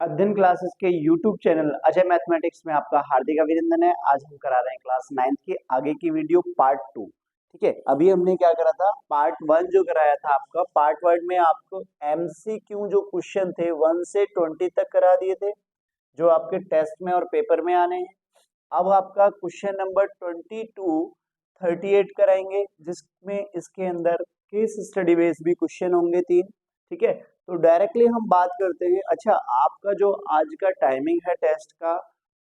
अध्ययन क्लासेस के YouTube channel Ajay mathematics में आपका हार्दिक अभिनंदन है। आज हम करा रहे हैं क्लास 9th की आगे की वीडियो पार्ट 2। ठीक है, अभी हमने क्या करा था, पार्ट 1 जो कराया था आपका। पार्ट 1 में आपको MCQ जो क्वेश्चन थे 1 से 20 तक करा दिए थे, जो आपके टेस्ट में और पेपर में आने हैं। अब आपका क्वेश्चन नंबर 38 कराएंगे, जिसमें इसके अंदर केस स्टडी बेस्ड भी क्वेश्चन होंगे 3। ठीक है, तो डायरेक्टली हम बात करते हैं। अच्छा, आपका जो आज का टाइमिंग है टेस्ट का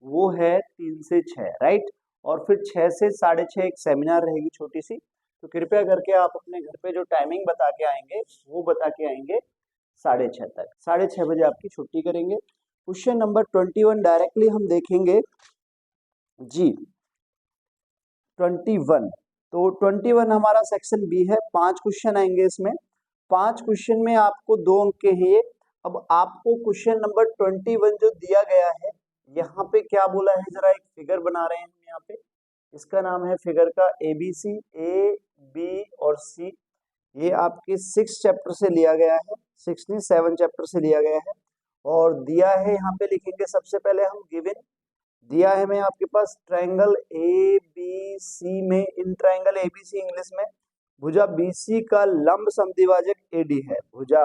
वो है 3 से 6, राइट। और फिर 6 से 6:30 एक सेमिनार रहेगी छोटी सी। तो कृपया करके आप अपने घर पे जो टाइमिंग बता के आएंगे वो बता के आएंगे 6:30 तक। 6:30 बजे आपकी छुट्टी करेंगे। क्वेश्चन नंबर 21 डायरेक्टली हम देखेंगे जी। 21, तो 21 हमारा सेक्शन बी है। 5 क्वेश्चन आएंगे इसमें। 5 क्वेश्चन में आपको 2 अंक के हैं। अब आपको क्वेश्चन नंबर 21 जो दिया गया है, यहाँ पे क्या बोला है, जरा एक फिगर बना रहे हैं हम यहाँ पे। इसका नाम है फिगर का ABC, A, B और C। ये आपके 6 चैप्टर से लिया गया है, 67 चैप्टर से लिया गया है। और दिया है, यहाँ पे लिखेंगे सबसे पहले हम गिवन दिया है मैं आपके पास ट्रायंगल ABC में, इन ट्रायंगल ABC इंग्लिश में भुजा BC का लंब समद्विभाजक AD है। भुजा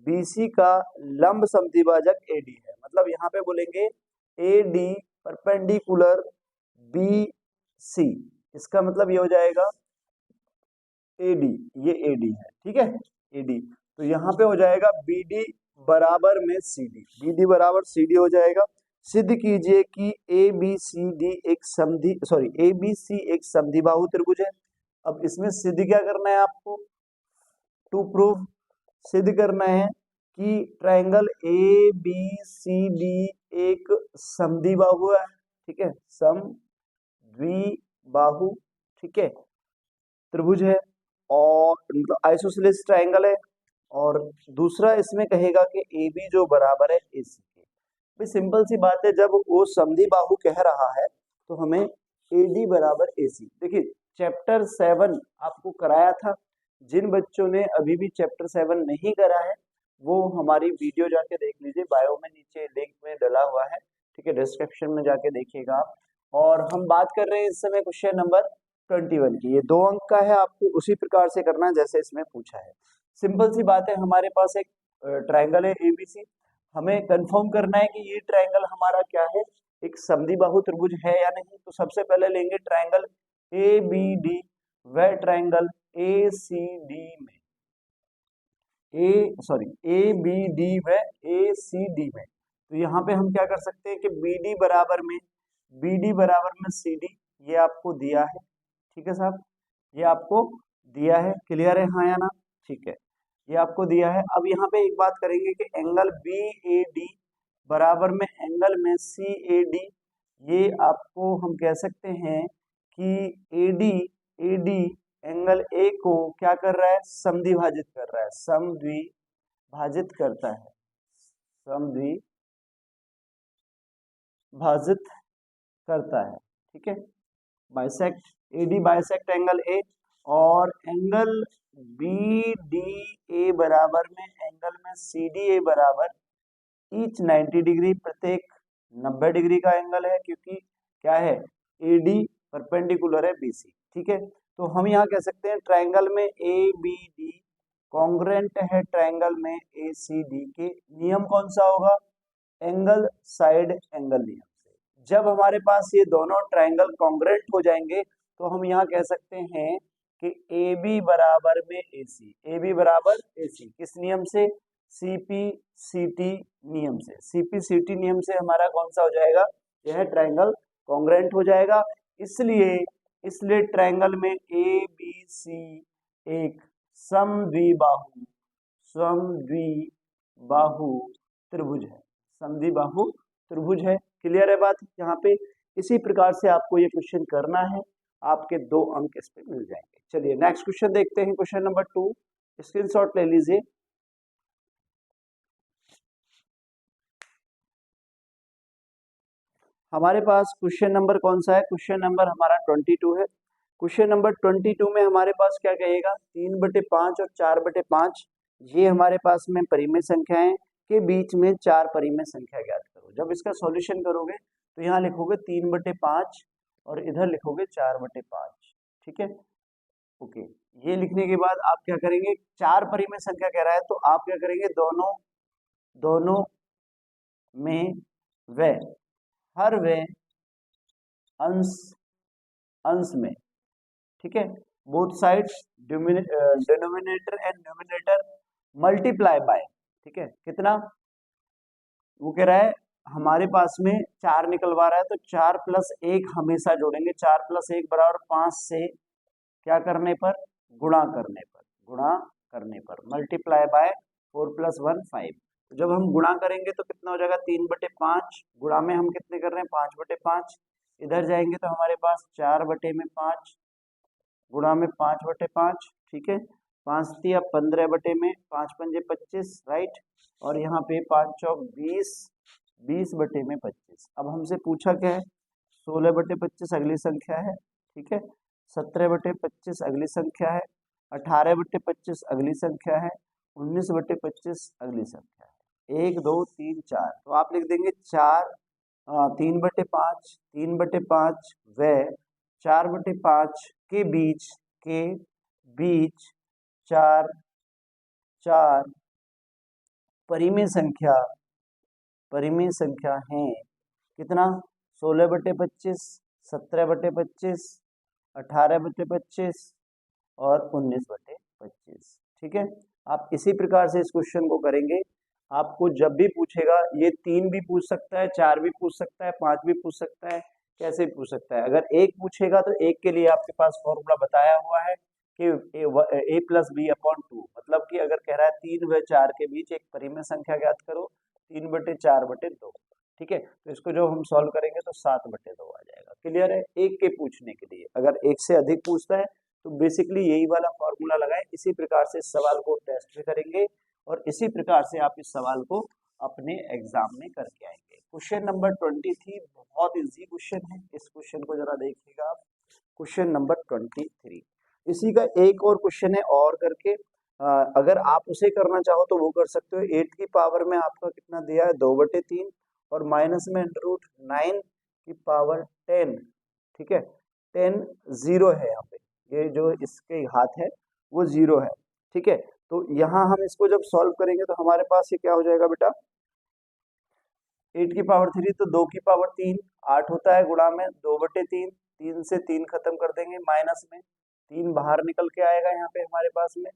BC का लंब समद्विभाजक AD है, मतलब यहाँ पे बोलेंगे AD परपेंडिकुलर BC। इसका मतलब ये हो जाएगा AD, ये AD है, ठीक है, AD। तो यहाँ पे हो जाएगा BD बराबर में CD, BD बराबर CD हो जाएगा। सिद्ध कीजिए कि ABC एक समद्विबाहु त्रिभुज है। अब इसमें सिद्ध क्या करना है आपको, टू प्रूव, सिद्ध करना है कि ट्रायंगल ABCD एक समद्विबाहु है। ठीक है, समद्विबाहु, ठीक है, त्रिभुज है और मतलब आइसोसेलेस ट्रायंगल है। और दूसरा इसमें कहेगा कि AB जो बराबर है AC के। सिंपल सी बात है, जब वो समद्विबाहु कह रहा है तो हमें AD बराबर AC। देखिए, चैप्टर 7 आपको कराया था। जिन बच्चों ने अभी भी चैप्टर 7 नहीं करा है वो हमारी वीडियो जाके देख लीजिए, बायो में नीचे लिंक में डला हुआ है, ठीक है, डिस्क्रिप्शन में जाके देखिएगा आप। और हम बात कर रहे हैं इस समय क्वेश्चन नंबर 21 की। ये 2 अंक का है, आपको उसी प्रकार से करना है जैसे इसमें पूछा है। सिंपल सी बात है, हमारे पास एक ट्रायंगल है ABC। हमें कंफर्म करना है कि ये ट्रायंगल हमारा क्या है, एक समद्विबाहु त्रिभुज है या नहीं। तो सबसे पहले लेंगे ट्रायंगल ABD व ट्रायंगल ACD में ABD व ACD में। तो यहाँ पे हम क्या कर सकते हैं कि BD बराबर में CD, ये आपको दिया है, ठीक है साहब, ये आपको दिया है। क्लियर है, हाँ या ना, ठीक है, ये आपको दिया है। अब यहाँ पे एक बात करेंगे कि एंगल BAD बराबर में एंगल में CAD, ये आपको हम कह सकते हैं कि AD एंगल A को क्या कर रहा है, समद्विभाजित कर रहा है, समद्विभाजित करता है, समद्विभाजित करता है, ठीक है। Bisect AD bisect angle A, और एंगल BDA बराबर में एंगल में CDA बराबर ईच 90 डिग्री, प्रत्येक 90 डिग्री का एंगल है, क्योंकि क्या है, AD परपेंडिकुलर है BC, ठीक है। तो हम यहाँ कह सकते हैं ट्रायंगल में ABD कॉन्ग्रुएंट है ट्रायंगल में ACD के। नियम कौन सा होगा, एंगल साइड एंगल नियम से। जब हमारे पास ये दोनों ट्रायंगल कॉन्ग्रुएंट हो जाएंगे तो हम यहाँ कह सकते हैं कि AB बराबर में AC, AB बराबर AC किस नियम से, CP-CT नियम से। CP-CT नियम से हमारा कौन सा हो जाएगा, यह ट्रायंगल कॉन्ग्रुएंट हो जाएगा। इसलिए ट्रायंगल में ABC एक समद्विबाहु त्रिभुज है, समद्विबाहु त्रिभुज है। क्लियर है बात यहाँ पे। इसी प्रकार से आपको ये क्वेश्चन करना है, आपके 2 अंक इस पे मिल जाएंगे। चलिए नेक्स्ट क्वेश्चन देखते हैं, क्वेश्चन नंबर 2, स्क्रीनशॉट ले लीजिए। हमारे पास क्वेश्चन नंबर कौन सा है, क्वेश्चन नंबर हमारा 22 है। क्वेश्चन नंबर 22 में हमारे पास क्या कहेगा, 3/5 और 4/5 ये हमारे पास में परिमेय संख्याएं, के बीच में 4 परिमेय संख्या ज्ञात करो। जब इसका सॉल्यूशन करोगे तो यहाँ लिखोगे 3/5 और इधर लिखोगे 4/5। ठीक है, ओके। ये लिखने के बाद आप क्या करेंगे, 4 परिमेय संख्या कह रहा है तो आप क्या करेंगे, दोनों में व हर व अंश अंश में, ठीक है, both sides denominator and numerator multiply by, ठीक है, कितना वो कह रहा है हमारे पास में 4 निकलवा रहा है तो 4 + 1 हमेशा जोड़ेंगे। 4 + 1 बराबर 5 से क्या करने पर, गुणा करने पर मल्टीप्लाई बाय 4 + 1 5। तो जब हम गुणा करेंगे तो कितना हो जाएगा, 3/5। गुणा में हम कितने कर रहे हैं, 5/5। इधर जाएंगे तो हमारे पास 4/5 गुणा में 5/5, ठीक है। 5 तिया 15/में, 5 पंजे 25, राइट। और यहाँ पे 5 चौक 20, 20/25। अब हमसे पूछा क्या है, 16/25 अगली संख्या है, ठीक है। 17/25 अगली संख्या है, 18/25 अगली संख्या है, 19/25 अगली संख्या है। 1 2 3 4, तो आप लिख देंगे 3/5, 3/5 व 4/5 के बीच 4 परिमेय संख्या है। कितना, 16/25, 17/25, 18/25 और 19/25, ठीक है। आप इसी प्रकार से इस क्वेश्चन को करेंगे। आपको जब भी पूछेगा, ये 3 भी पूछ सकता है, 4 भी पूछ सकता है, 5 भी पूछ सकता है, कैसे भी पूछ सकता है। अगर 1 पूछेगा तो 1 के लिए आपके पास फॉर्मूला बताया हुआ है कि a + b/2, मतलब कि अगर कह रहा है 3 व 4 के बीच एक परिमेय संख्या ज्ञात करो, 3/4/2, ठीक है। तो इसको जो हम सॉल्व करेंगे तो 7/2 आ जाएगा। क्लियर है। 1 के पूछने के लिए, अगर 1 से अधिक पूछता है तो बेसिकली यही वाला फॉर्मूला लगाएं। इसी प्रकार से इस सवाल को टेस्ट भी करेंगे और इसी प्रकार से आप इस सवाल को अपने एग्जाम में करके आएंगे। क्वेश्चन नंबर 23 बहुत इजी क्वेश्चन है, इस क्वेश्चन को जरा देखिएगा आप। क्वेश्चन नंबर 23 इसी का एक और क्वेश्चन है और करके, अगर आप उसे करना चाहो तो वो कर सकते हो। 8 की पावर में आपका कितना दिया है, 2/3 और माइनस में √9 की पावर 10, ठीक है। 10 0 है यहाँ पे, ये जो इसके हाथ है वो 0 है, ठीक है। तो यहाँ हम इसको जब सॉल्व करेंगे तो हमारे पास ये क्या हो जाएगा बेटा, 8 की पावर 3 तो 2 की पावर 3 8 होता है, गुणा में 2/3, 3 से 3 खत्म कर देंगे, माइनस में 3 बाहर निकल के आएगा यहाँ पे हमारे पास में।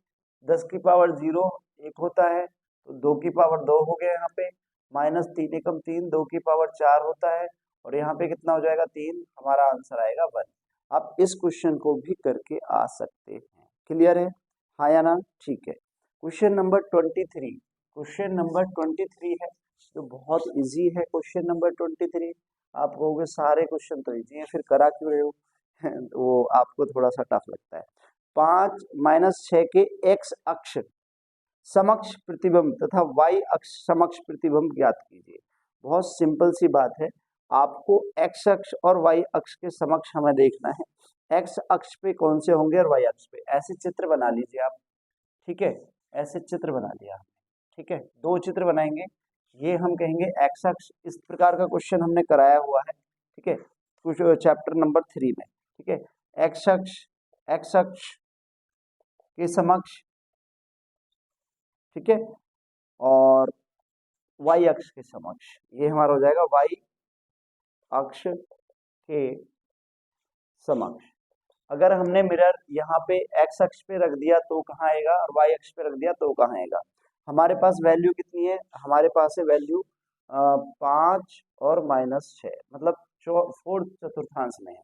10 की पावर 0 1 होता है तो 2 की पावर 2 हो गया यहाँ पे, माइनस 3 एकम 3, 2 की पावर 4 होता है और यहाँ पे कितना हो जाएगा 3, हमारा आंसर आएगा 1। आप इस क्वेश्चन को भी करके आ सकते हैं। क्लियर है, हाँ या ना, ठीक है। क्वेश्चन नंबर 23, क्वेश्चन नंबर 23 है जो बहुत इजी है। क्वेश्चन नंबर 23 आप कहोगे सारे क्वेश्चन तो इजी हैं, फिर करा क्यों रहे हो वो आपको थोड़ा सा टफ लगता है। 5 - 6 के x अक्ष समक्ष प्रतिबिंब तथा y अक्ष समक्ष प्रतिबिंब ज्ञात कीजिए। बहुत सिंपल सी बात है, आपको x अक्ष और y अक्ष के समक्ष हमें देखना है। x अक्ष पे कौन से होंगे और y अक्ष पे, ऐसे चित्र बना लीजिए आप, ठीक है। ऐसे चित्र बना लिया, ठीक है। 2 चित्र बनाएंगे, ये हम कहेंगे x अक्ष। इस प्रकार का क्वेश्चन हमने कराया हुआ है, ठीक है, कुछ चैप्टर नंबर 3 में, ठीक है। x अक्ष के समक्ष, ठीक है, और y अक्ष के समक्ष, ये हमारा हो जाएगा y अक्ष के समक्ष। अगर हमने मिरर यहाँ पे x अक्ष पे रख दिया तो कहाँ आएगा और y अक्ष पे रख दिया तो कहाँ आएगा। हमारे पास वैल्यू कितनी है, हमारे पास है वैल्यू 5 और -6, मतलब 4/4 में है।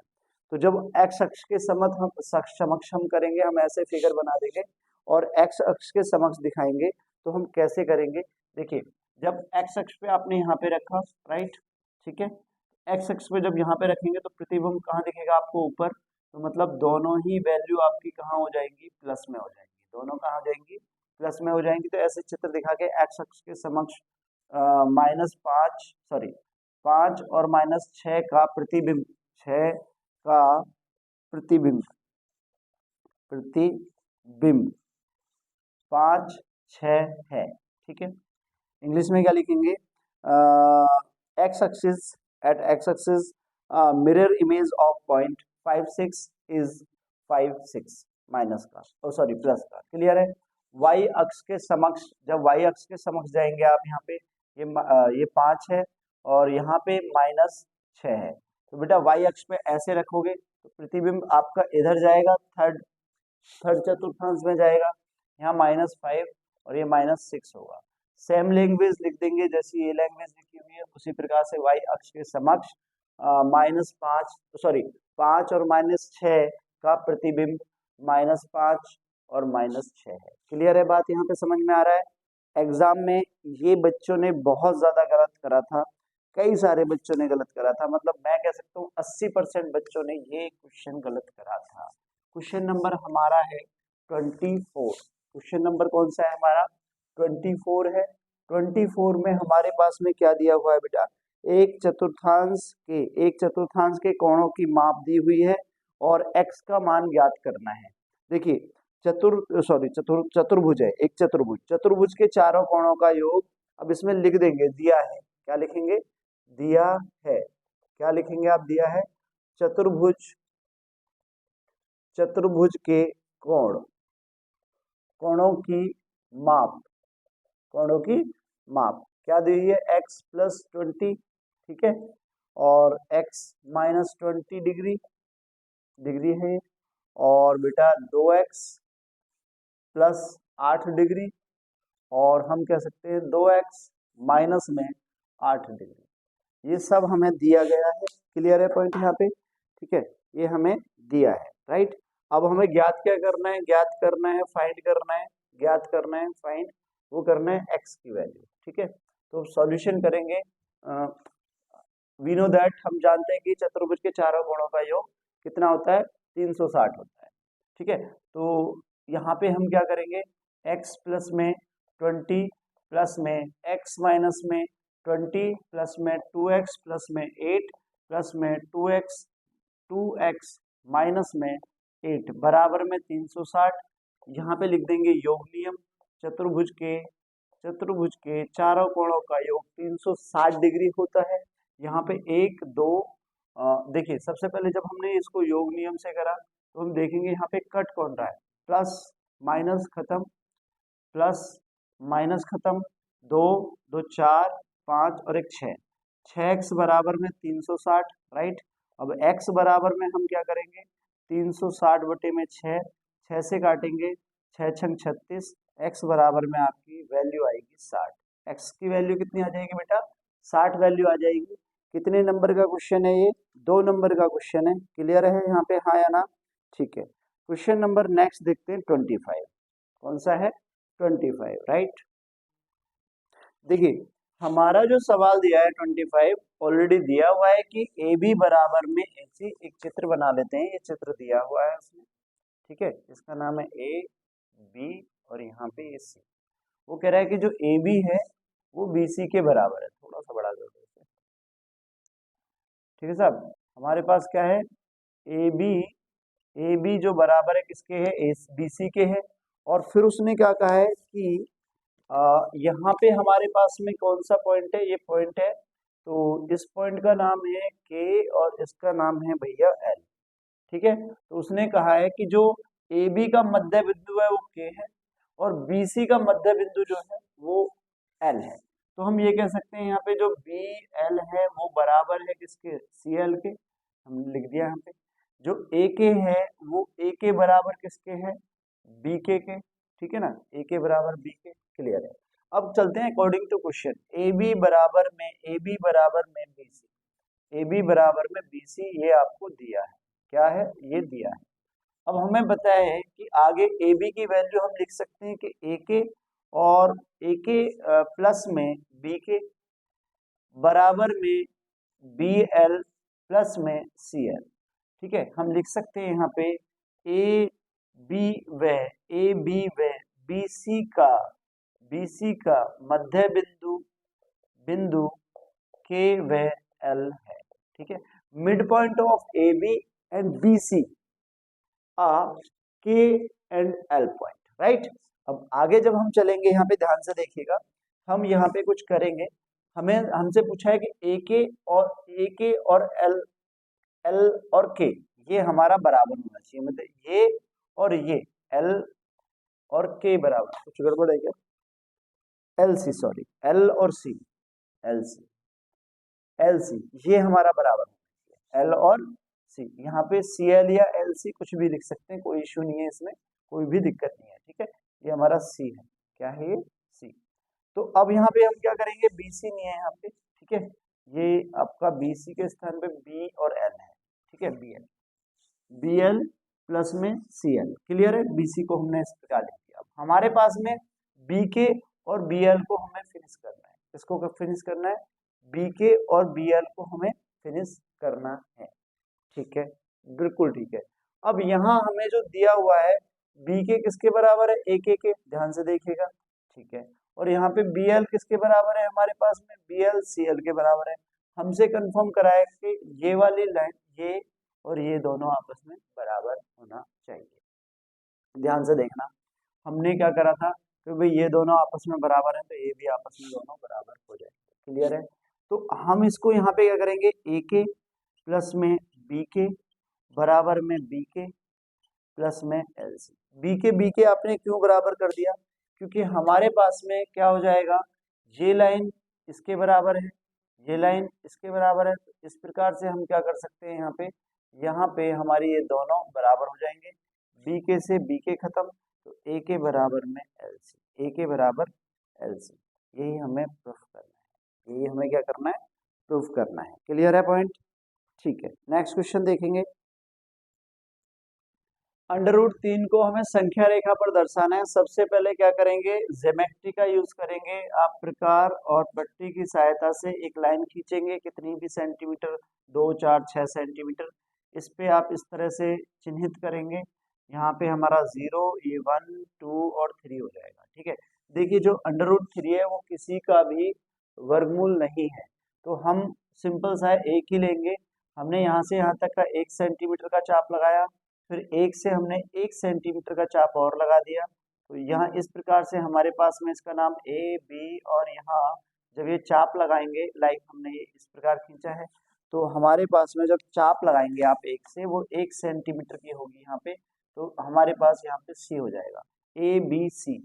तो जब x अक्ष के समक्ष हम करेंगे, हम ऐसे फिगर बना देंगे और x अक्ष के समक्ष दिखाएंगे तो हम कैसे करेंगे। देखिए, जब x अक्ष पे आपने यहाँ पे रखा, राइट, ठीक है, x अक्ष पे जब यहाँ पे रखेंगे तो प्रतिबिंब कहाँ दिखेगा आपको, ऊपर। तो मतलब दोनों ही वैल्यू आपकी कहाँ हो जाएंगी, प्लस में हो जाएंगी, दोनों कहाँ हो जाएंगी, प्लस में हो जाएंगी। तो ऐसे चित्र दिखा के x अक्ष के समक्ष -5 और -6 का प्रतिबिंब, 6 का प्रतिबिंब 5 6 है, ठीक है। इंग्लिश में क्या लिखेंगे, X axis, at X axis mirror image of point 5 6 is 5 6 minus का, ओ सॉरी प्लस का, क्लियर है। वाई अक्ष के समक्ष, जब वाई अक्ष के समक्ष जाएंगे आप यहाँ पे, ये 5 है और यहाँ पे -6 है, तो बेटा वाई अक्ष पे ऐसे रखोगे तो प्रतिबिंब आपका इधर जाएगा, थर्ड थर्ड चतुर्थांश में जाएगा, यहाँ -5 और ये -6 होगा। सेम लैंग्वेज लिख देंगे जैसी ये लैंग्वेज लिखी हुई है, उसी प्रकार से वाई अक्ष के समक्ष -5 सॉरी 5 और -6 का प्रतिबिंब -5 और -6 है। क्लियर है बात, यहाँ पे समझ में आ रहा है। एग्जाम में ये बच्चों ने बहुत ज्यादा गलत करा था, कई सारे बच्चों ने गलत करा था, मतलब मैं कह सकता हूँ 80% बच्चों ने ये क्वेश्चन गलत करा था। क्वेश्चन नंबर हमारा है 24। क्वेश्चन नंबर कौन सा है हमारा, 24 है। 24 में हमारे पास में क्या दिया हुआ है बेटा, एक चतुर्थांश के कोणों की माप दी हुई है और x का मान ज्ञात करना है। देखिए चतुर्भुज है, एक चतुर्भुज के चारों कोणों का योग, अब इसमें लिख देंगे, दिया है, क्या लिखेंगे, दिया है, क्या लिखेंगे आप, दिया है चतुर्भुज के कोणों की माप, क्या दी हुई है, x + 20, ठीक है, और x - 20 डिग्री है, और बेटा 2x + 8 डिग्री, और हम कह सकते हैं 2x - 8 डिग्री। ये सब हमें दिया गया है, क्लियर है पॉइंट यहाँ पे, ठीक है, ये हमें दिया है, राइट। अब हमें ज्ञात क्या करना है, फाइंड करना है, फाइंड वो करना है x की वैल्यू, ठीक है। तो सॉल्यूशन करेंगे, वी नो दैट, हम जानते हैं कि चतुर्भुज के चारों कोणों का योग कितना होता है, 360 होता है, ठीक है। तो यहाँ पे हम क्या करेंगे, x प्लस में 20 प्लस में x माइनस में 20 प्लस में 2x प्लस में 8 प्लस में 2x माइनस में 8 बराबर में 360। यहाँ पे लिख देंगे योग नियम, चतुर्भुज के चारों कोणों का योग 360 डिग्री होता है। यहाँ पे 1 2 देखिए, सबसे पहले जब हमने इसको योग नियम से करा तो हम देखेंगे यहाँ पे कट कौन रहा है, प्लस माइनस खत्म, प्लस माइनस खत्म, 2 2 4 5 और एक 6, 6x बराबर में 360, राइट। अब x बराबर में हम क्या करेंगे, 360 बटे में 6, 6 से काटेंगे, 6 छंग 36, x बराबर में आपकी वैल्यू आएगी 60। x की वैल्यू कितनी आ जाएगी बेटा, 60 वैल्यू आ जाएगी। कितने नंबर का क्वेश्चन है ये, 2 नंबर का क्वेश्चन है, क्लियर है यहाँ पे, हाँ या ना, ठीक है। क्वेश्चन नंबर नेक्स्ट देखते हैं 25, कौन सा है, 25, राइट। देखिए हमारा जो सवाल दिया है 25 ऑलरेडी दिया हुआ है कि ए बी बराबर में ऐसी एक चित्र बना लेते हैं, ये चित्र दिया हुआ है उसमें, ठीक है, इसका नाम है ए बी और यहाँ पे ये सी। वो कह रहा है कि जो ए बी है वो बी सी के बराबर है, थोड़ा सा बड़ा कर देते हैं, ठीक है साहब। हमारे पास क्या है, ए बी जो बराबर है किसके है, ए बी सी के है। और फिर उसने क्या कहा है कि यहाँ पे हमारे पास में कौन सा पॉइंट है, ये पॉइंट है, तो इस पॉइंट का नाम है के और इसका नाम है भैया एल, ठीक है। तो उसने कहा है कि जो ए बी का मध्य बिंदु है वो के है और बी सी का मध्य बिंदु जो है वो एल है। तो हम ये कह सकते हैं यहाँ पे जो बी एल है वो बराबर है किसके, सी एल के, हम लिख दिया यहाँ पे। जो ए के है वो ए के बराबर किसके है, बी के, ठीक है ना, ए के बराबर बी के, क्लियर है। अब चलते हैं according to question, A B बराबर में बी सी, ए बी बराबर में बी सी, ये आपको दिया है, क्या है, ये दिया है। अब हमें बताया है कि आगे ए बी की वैल्यू हम लिख सकते हैं कि ए के और ए के प्लस में बी के बराबर में बी एल प्लस में सी एल, ठीक है। हम लिख सकते हैं यहाँ पे ए बी व बी सी का मध्य बिंदु के व एल है, ठीक है। Mid point of A B and B C are K and L point, right. अब आगे जब हम चलेंगे यहाँ पे ध्यान से देखिएगा, हम यहाँ पे कुछ करेंगे, हमें हमसे पूछा है कि ए के और एल एल और के ये हमारा बराबर होना चाहिए, मतलब ये और ये एल और के बराबर, कुछ गड़बड़ है क्या? एल सी, सॉरी, एल और सी, एल सी, एल सी ये हमारा बराबर होना चाहिए, एल और सी। यहाँ पे सी एल या एल सी कुछ भी लिख सकते हैं, कोई इशू नहीं है इसमें, कोई भी दिक्कत नहीं है, ठीक है। ये हमारा सी है, क्या है ये? सी। तो अब यहाँ पे हम क्या करेंगे, बीसी नहीं है यहाँ पे, ठीक है, ये आपका बीसी के स्थान पे बी और एल है, ठीक है, B L, B L plus में सी एल, क्लियर है। बीसी को हमने इस प्रकार लिख दिया। अब हमारे पास में बी के और बी एल को हमें फिनिश करना है, इसको फिनिश करना है, बी के और बी एल को हमें फिनिश करना है, ठीक है, बिल्कुल ठीक है। अब यहाँ हमें जो दिया हुआ है बी के किसके बराबर है, ए के, ध्यान से देखिएगा, ठीक है, और यहाँ पे बी एल किसके बराबर है हमारे पास में, बी एल सी एल के बराबर है। हमसे कंफर्म कराया कि ये वाली लाइन, ये और ये दोनों आपस में बराबर होना चाहिए। ध्यान से देखना, हमने क्या करा था कि भाई ये दोनों आपस में बराबर है, तो ये भी आपस में दोनों बराबर हो जाएंगे, क्लियर है। तो हम इसको यहाँ पे क्या करेंगे, ए के प्लस में बी के बराबर में बी के प्लस में एल सी। बी के आपने क्यों बराबर कर दिया, क्योंकि हमारे पास में क्या हो जाएगा, ये लाइन इसके बराबर है, ये लाइन इसके बराबर है, तो इस प्रकार से हम क्या कर सकते हैं, यहाँ पे हमारी ये दोनों बराबर हो जाएंगे, बी के से बी के खत्म, तो ए के बराबर में एल सी, ए के बराबर एल सी, यही हमें प्रूफ करना है, यही हमें क्या करना है, प्रूफ करना है, क्लियर है पॉइंट, ठीक है। नेक्स्ट क्वेश्चन देखेंगे, अंडर रूट 3 को हमें संख्या रेखा पर दर्शाना है। सबसे पहले क्या करेंगे, ज्योमेट्री का यूज करेंगे, आप प्रकार और पट्टी की सहायता से एक लाइन खींचेंगे, कितनी भी सेंटीमीटर, 2, 4, 6 सेंटीमीटर, इस पे आप इस तरह से चिन्हित करेंगे, यहाँ पे हमारा 0, ये 1, 2 और 3 हो जाएगा, ठीक है। देखिए जो अंडर रूट 3 है वो किसी का भी वर्गमूल नहीं है, तो हम सिंपल सा एक ही लेंगे। हमने यहाँ से यहाँ तक का 1 सेंटीमीटर का चाप लगाया, फिर एक से हमने 1 सेंटीमीटर का चाप और लगा दिया, तो यहाँ इस प्रकार से हमारे पास में इसका नाम ए बी, और यहाँ जब ये चाप लगाएंगे, लाइक हमने ये इस प्रकार खींचा है, तो हमारे पास में जब चाप लगाएंगे आप एक से, वो 1 सेंटीमीटर की होगी यहाँ पे, तो हमारे पास यहाँ पे सी हो जाएगा, ए बी सी,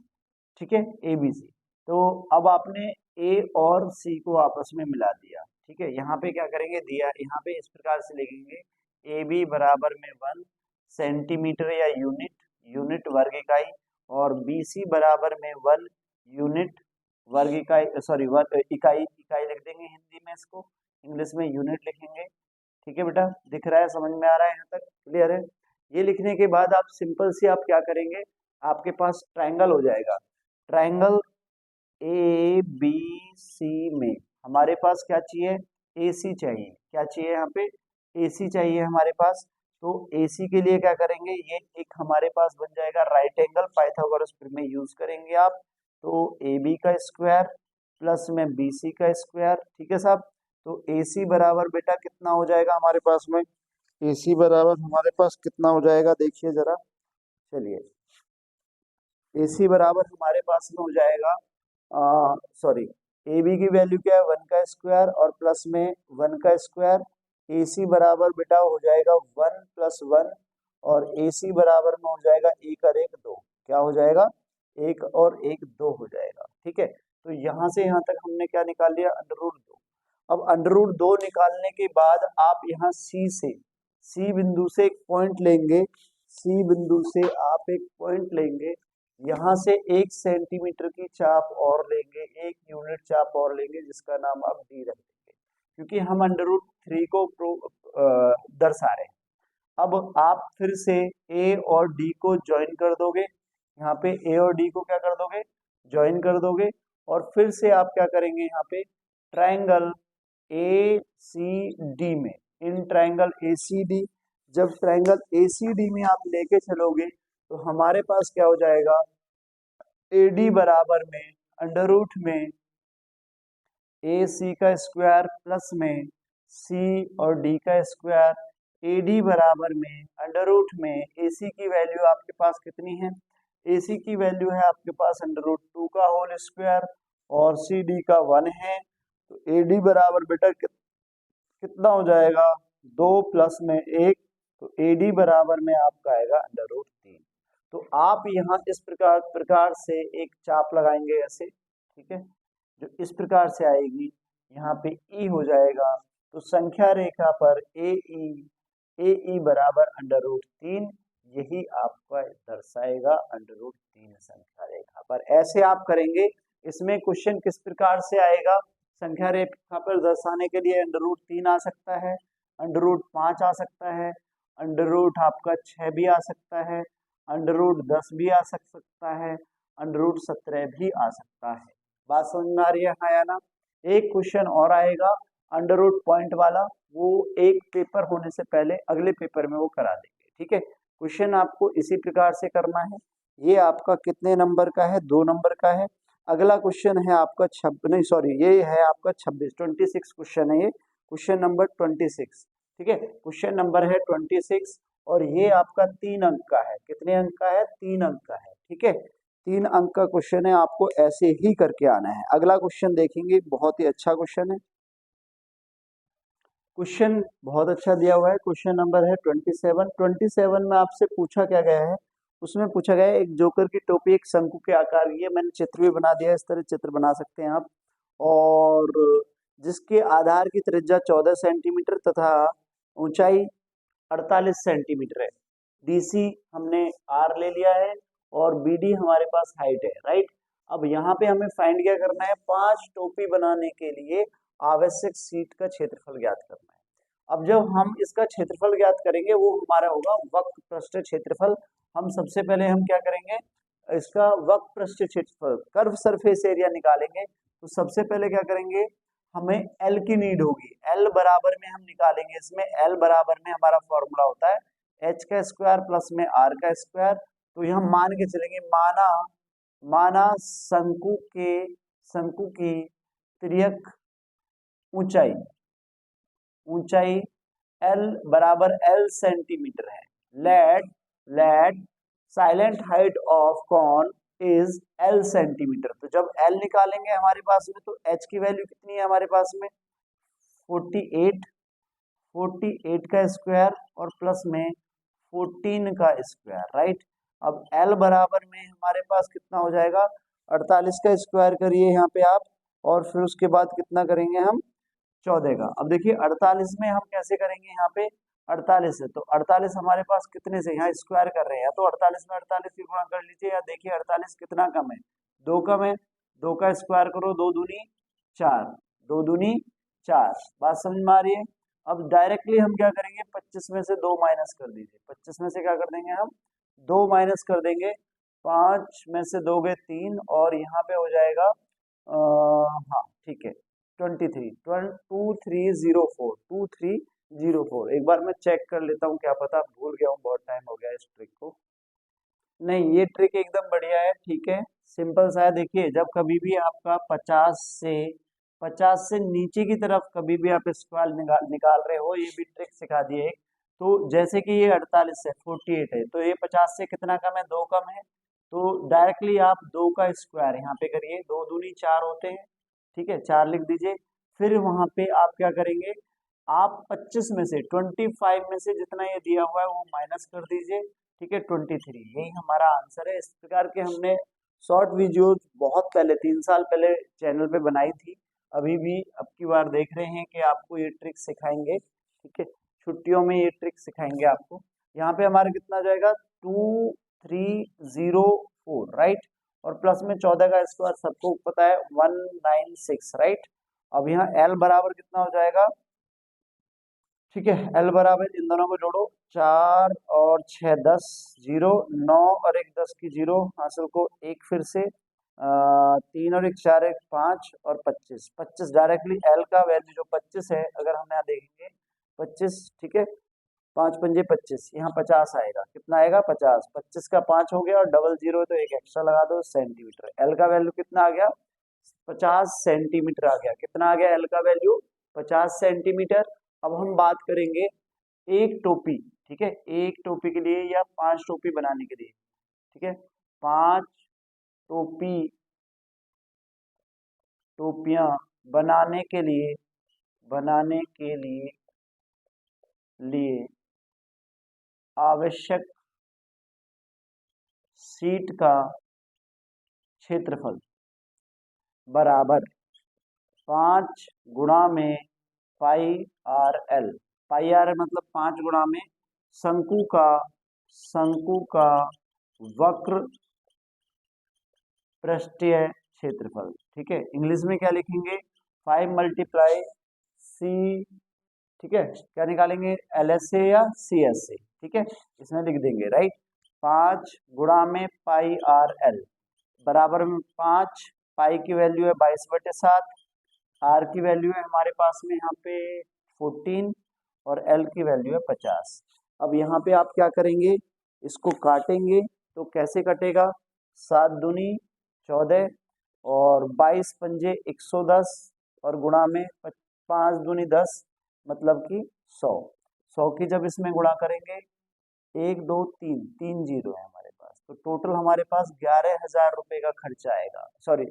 ठीक है, ए बी सी। तो अब आपने ए और सी को आपस में मिला दिया, ठीक है। यहाँ पे क्या करेंगे, दिया यहाँ पे इस प्रकार से लिखेंगे, ए बी बराबर में 1 सेंटीमीटर या यूनिट, यूनिट वर्ग इकाई, और बी सी बराबर में 1 यूनिट वर्ग इकाई, सॉरी वर्ग इकाई, इकाई लिख देंगे हिंदी में, इसको इंग्लिश में यूनिट लिखेंगे, ठीक है बेटा, दिख रहा है, समझ में आ रहा है, यहाँ तक क्लियर है। ये लिखने के बाद आप सिंपल सी आप क्या करेंगे, आपके पास ट्रायंगल हो जाएगा, ट्रायंगल ए बी सी में हमारे पास क्या चाहिए, ए सी चाहिए, क्या चाहिए यहाँ पे, ए सी चाहिए हमारे पास। तो AC के लिए क्या करेंगे, ये एक हमारे पास बन जाएगा राइट एंगल, पाइथागोरस में यूज करेंगे आप, तो AB का स्क्वायर प्लस में BC का स्क्वायर, ठीक है साहब। तो AC बराबर बेटा कितना हो जाएगा हमारे पास में, AC बराबर हमारे पास कितना हो जाएगा, देखिए जरा, चलिए AC बराबर हमारे पास में हो जाएगा, सॉरी, AB की वैल्यू क्या है, 1 का स्क्वायर और प्लस में 1 का स्क्वायर, AC बराबर बेटा हो जाएगा 1 + 1, और AC बराबर में हो जाएगा 1 और 1 2, क्या हो जाएगा, 1 और 1 2 हो जाएगा, ठीक है। तो यहाँ से यहाँ तक हमने क्या निकाल लिया, √2। अब √2 निकालने के बाद आप यहाँ C बिंदु से एक पॉइंट लेंगे, C बिंदु से आप एक पॉइंट लेंगे, यहाँ से 1 सेंटीमीटर की चाप और लेंगे, 1 यूनिट चाप और लेंगे, जिसका नाम आप D रख देंगे, क्योंकि हम √3 को दर्शा रहे हैं। अब आप फिर से A और D को ज्वाइन कर दोगे, यहाँ पे A और D को क्या कर दोगे, ज्वाइन कर दोगे, और फिर से आप क्या करेंगे, यहाँ पे ट्रायंगल ACD में, इन ट्रायंगल ACD, जब ट्रायंगल ACD में आप लेके चलोगे, तो हमारे पास क्या हो जाएगा, AD बराबर में अंडर रूट में AC का स्क्वायर प्लस में C और D का स्क्वायर, AD बराबर में अंडर रूट में AC की वैल्यू आपके पास कितनी है, AC की वैल्यू है आपके पास √2 का होल स्क्वायर, और सी डी का 1 है, तो ए डी बराबर बेटा कितना हो जाएगा, 2 प्लस में 1, तो ए डी बराबर में आपका आएगा √3। तो आप यहाँ इस प्रकार से एक चाप लगाएंगे ऐसे, ठीक है, जो इस प्रकार से आएगी, यहाँ पे ई हो जाएगा, तो संख्या रेखा पर ए ई बराबर √3, यही आपका दर्शाएगा √3 संख्या रेखा पर। ऐसे आप करेंगे। इसमें क्वेश्चन किस प्रकार से आएगा, संख्या रेखा पर दर्शाने के लिए √3 आ सकता है, √5 आ सकता है, आपका 6 भी आ सकता है, √10 भी आ सकता है, √17 भी आ सकता है। बात समझ में आ रही है या ना। एक क्वेश्चन और आएगा √पॉइंट वाला, वो एक पेपर होने से पहले अगले पेपर में वो करा देंगे, ठीक है। क्वेश्चन आपको इसी प्रकार से करना है। ये आपका कितने नंबर का है, 2 नंबर का है। अगला क्वेश्चन है आपका नहीं सॉरी, ये है आपका 26 क्वेश्चन है, ये क्वेश्चन नंबर 26, ठीक है, क्वेश्चन नंबर है 26, और ये आपका 3 अंक का है। कितने अंक का है, 3 अंक का है, ठीक है, 3 अंक का क्वेश्चन है, आपको ऐसे ही करके आना है। अगला क्वेश्चन देखेंगे, बहुत ही अच्छा क्वेश्चन है, क्वेश्चन बहुत अच्छा दिया हुआ है। क्वेश्चन नंबर है 27 में आपसे पूछा क्या गया है, उसमें पूछा गया है एक जोकर की टोपी एक शंकु के आकार की है। मैंने चित्र भी बना दिया है, इस तरह चित्र बना सकते हैं आप, और जिसके आधार की त्रिज्या 14 सेंटीमीटर तथा ऊंचाई 48 सेंटीमीटर है। डीसी हमने आर ले लिया है और बीडी हमारे पास हाइट है, राइट। अब यहाँ पे हमें फाइंड क्या करना है, 5 टोपी बनाने के लिए आवश्यक शीट का क्षेत्रफल ज्ञात करना है। अब जब हम इसका क्षेत्रफल ज्ञात करेंगे वो हमारा होगा वक्र पृष्ठ क्षेत्रफल। हम सबसे पहले हम क्या करेंगे, इसका वक्र पृष्ठ क्षेत्रफल कर्व सरफेस एरिया निकालेंगे। तो सबसे पहले क्या करेंगे, हमें एल की नीड होगी, एल बराबर में हम निकालेंगे, इसमें एल बराबर में हमारा फॉर्मूला होता है एच का स्क्वायर प्लस में आर का स्क्वायर। तो ये हम मान के चलेंगे, माना शंकु की तिर्यक ऊंचाई एल बराबर एल सेंटीमीटर है। Let slant height of cone is L centimetre. तो जब एल निकालेंगे हमारे पास में, तो एच की वैल्यू कितनी है हमारे पास में, 48 का स्क्वायर और प्लस में 14 का स्क्वायर, राइट। अब एल बराबर में हमारे पास कितना हो जाएगा, 48 का स्क्वायर करिए यहाँ पे आप, और फिर उसके बाद कितना करेंगे हम, 14 का। अब देखिए 48 में हम कैसे करेंगे, यहाँ पे 48 है, तो 48 हमारे पास कितने से, यहाँ स्क्वायर कर रहे हैं, तो 48 में 48 की गुणा कर लीजिए, या देखिए 48 कितना कम है, 2 कम है, 2 का स्क्वायर करो, 2 दूनी 4, 2 दूनी 4। बात समझ में आ रही है। अब डायरेक्टली हम क्या करेंगे, 25 में से 2 माइनस कर दीजिए, 25 में से क्या कर देंगे हम, 2 माइनस कर देंगे, 5 में से 2 गए 3, और यहाँ पे हो जाएगा हाँ ठीक है 2304 एक बार मैं चेक कर लेता हूँ, क्या पता भूल गया हूँ, बहुत टाइम हो गया इस ट्रिक को। नहीं, ये ट्रिक एकदम बढ़िया है, ठीक है, सिंपल सा है। देखिए जब कभी भी आपका 50 से नीचे की तरफ कभी भी आप स्क्वायर निकाल रहे हो, ये भी ट्रिक सिखा दिए। तो जैसे कि ये 48 है, 48 है, तो ये 50 से कितना कम है, 2 कम है, तो डायरेक्टली आप 2 का स्क्वायर यहाँ पे करिए, 2 दूनी 4 होते हैं, ठीक है, 4 लिख दीजिए। फिर वहां पे आप क्या करेंगे, आप 25 में से 25 में से जितना ये दिया हुआ है वो माइनस कर दीजिए, ठीक है, 23, यही हमारा आंसर है। इस प्रकार के हमने शॉर्ट वीडियो बहुत पहले 3 साल पहले चैनल पे बनाई थी, अभी भी अब की बार देख रहे हैं कि आपको ये ट्रिक सिखाएंगे, ठीक है, छुट्टियों में ये ट्रिक सिखाएंगे आपको। यहाँ पे हमारा कितना जाएगा, 2304, राइट, और प्लस में 14 का स्क्वायर सबको पता है 196, राइट। अब यहाँ एल बराबर कितना हो जाएगा, ठीक है, एल बराबर इन दोनों को जोड़ो, 4 और 6 10, 0 9 और 1 10 की 0 हासिल को, एक फिर से 3 और 1 4 1 5 और 25 डायरेक्टली एल का वैल्यू जो 25 है, अगर हम यहाँ देखेंगे 25, ठीक है, 5 पंजे 25, यहाँ 50 आएगा, कितना आएगा 50, 25 का 5 हो गया और डबल 0 तो एक एक्स्ट्रा लगा दो सेंटीमीटर। एल का वैल्यू कितना आ गया, 50 सेंटीमीटर आ गया। कितना आ गया एल का वैल्यू, 50 सेंटीमीटर। अब हम बात करेंगे एक टोपी, ठीक है, एक टोपी के लिए या 5 टोपी बनाने के लिए, ठीक है, 5 टोपी टोपियां बनाने के लिए आवश्यक शीट का क्षेत्रफल बराबर 5 गुणा में पाई आर एल। पाई आर मतलब 5 गुणा में शंकु का वक्र पृष्ठीय क्षेत्रफल। ठीक है, इंग्लिश में क्या लिखेंगे, 5 मल्टीप्लाई सी। ठीक है, क्या निकालेंगे, एल एस से या सी एस से। ठीक है, इसमें लिख देंगे राइट, 5 गुणा में पाई आर एल बराबर में 5, पाई की वैल्यू है 22/7, आर की वैल्यू है हमारे पास में यहाँ पे 14 और एल की वैल्यू है 50। अब यहाँ पे आप क्या करेंगे, इसको काटेंगे तो कैसे कटेगा, 7 दूनी 14 और 22 पंजे 110 और गुणा में 5 दूनी 10 मतलब कि 100 की जब इसमें गुणा करेंगे 1 2 3 3 जीरो है हमारे पास, तो टोटल हमारे पास 11,000 रुपए का खर्चा आएगा। सॉरी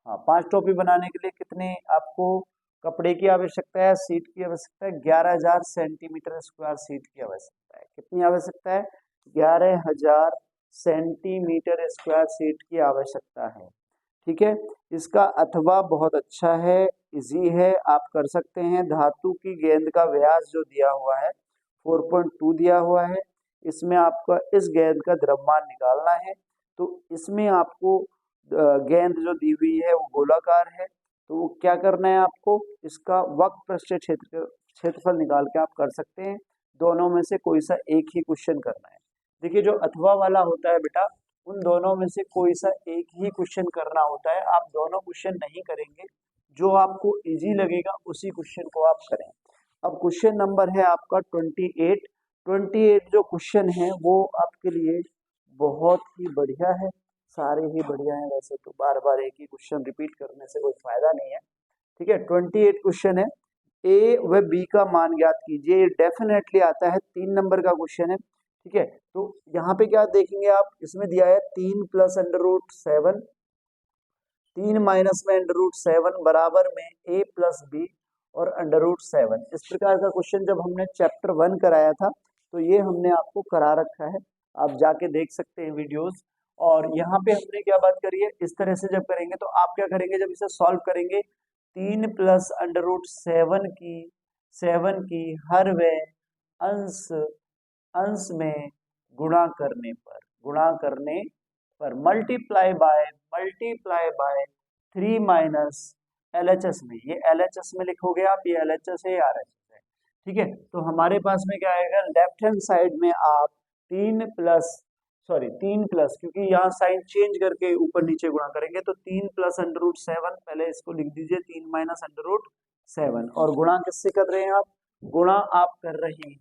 हाँ, 5 टोपी बनाने के लिए कितने आपको कपड़े की आवश्यकता है, सीट की आवश्यकता है, 11,000 सेंटीमीटर स्क्वायर सीट की आवश्यकता है। कितनी आवश्यकता है, 11,000 सेंटीमीटर स्क्वायर सीट की आवश्यकता है। ठीक है, इसका अथवा बहुत अच्छा है, इजी है, आप कर सकते हैं। धातु की गेंद का व्यास जो दिया हुआ है 4.2 दिया हुआ है, इसमें आपका इस गेंद का द्रव्यमान निकालना है। तो इसमें आपको गेंद जो दी हुई है वो गोलाकार है, तो क्या करना है आपको, इसका वक्र पृष्ठीय क्षेत्रफल निकाल के आप कर सकते हैं। दोनों में से कोई सा एक ही क्वेश्चन करना है। देखिए जो अथवा वाला होता है बेटा, उन दोनों में से कोई सा एक ही क्वेश्चन करना होता है, आप दोनों क्वेश्चन नहीं करेंगे, जो आपको इजी लगेगा उसी क्वेश्चन को आप करें। अब क्वेश्चन नंबर है आपका 28 जो क्वेश्चन है वो आपके लिए बहुत ही बढ़िया है, सारे ही बढ़िया हैं वैसे तो, बार बार एक ही क्वेश्चन रिपीट करने से कोई फायदा नहीं है। ठीक है, 28 क्वेश्चन है, ए व बी का मान ज्ञात कीजिए, डेफिनेटली आता है, 3 नंबर का क्वेश्चन है। ठीक है, तो यहाँ पे क्या देखेंगे आप, इसमें दिया है 3 + √7, 3 माइनस में √7 बराबर में a + b और √7। इस प्रकार का क्वेश्चन जब हमने चैप्टर 1 कराया था तो ये हमने आपको करा रखा है, आप जाके देख सकते हैं वीडियोस। और यहाँ पे हमने क्या बात करी है, इस तरह से जब करेंगे तो आप क्या करेंगे, जब इसे सॉल्व करेंगे 3 + √7 की हर व अंश में गुणा करने पर मल्टीप्लाई बाय 3 माइनस LHS में, ये LHS में लिखोगे आप, ये LHS है RHS है। ठीक है, तो हमारे पास में क्या आएगा, लेफ्ट हैंड साइड में आप 3 प्लस क्योंकि यहाँ साइन चेंज करके ऊपर नीचे गुणा करेंगे, तो 3 + √7, पहले इसको लिख दीजिए 3 माइनस √7, और गुणा किससे कर रहे हैं आप, गुणा आप कर रहे हैं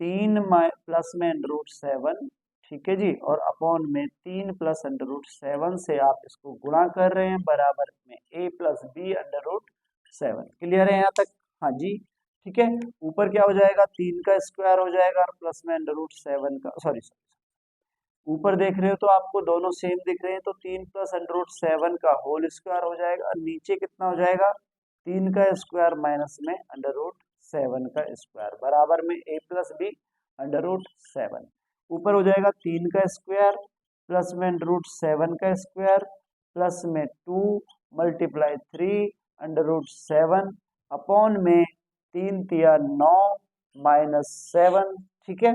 3 प्लस में √7, ठीक है जी, और अपॉन में 3 + √7 से आप इसको गुणा कर रहे हैं, बराबर में a + b √7। क्लियर है यहाँ तक, हाँ जी। ठीक है, ऊपर क्या हो जाएगा, 3 का स्क्वायर हो जाएगा और प्लस में √7 का, सॉरी ऊपर देख रहे हो तो आपको दोनों सेम दिख रहे हैं, तो 3 + √7 का होल स्क्वायर हो जाएगा, और नीचे कितना हो जाएगा, 3 का स्क्वायर माइनस में √7 का स्क्वायर बराबर में a + b √7। ऊपर हो जाएगा 3 का स्क्वायर प्लस में √7 का स्क्वायर प्लस में 2 × 3 √7 अपॉन में 3 तिया 9 -7। ठीक है,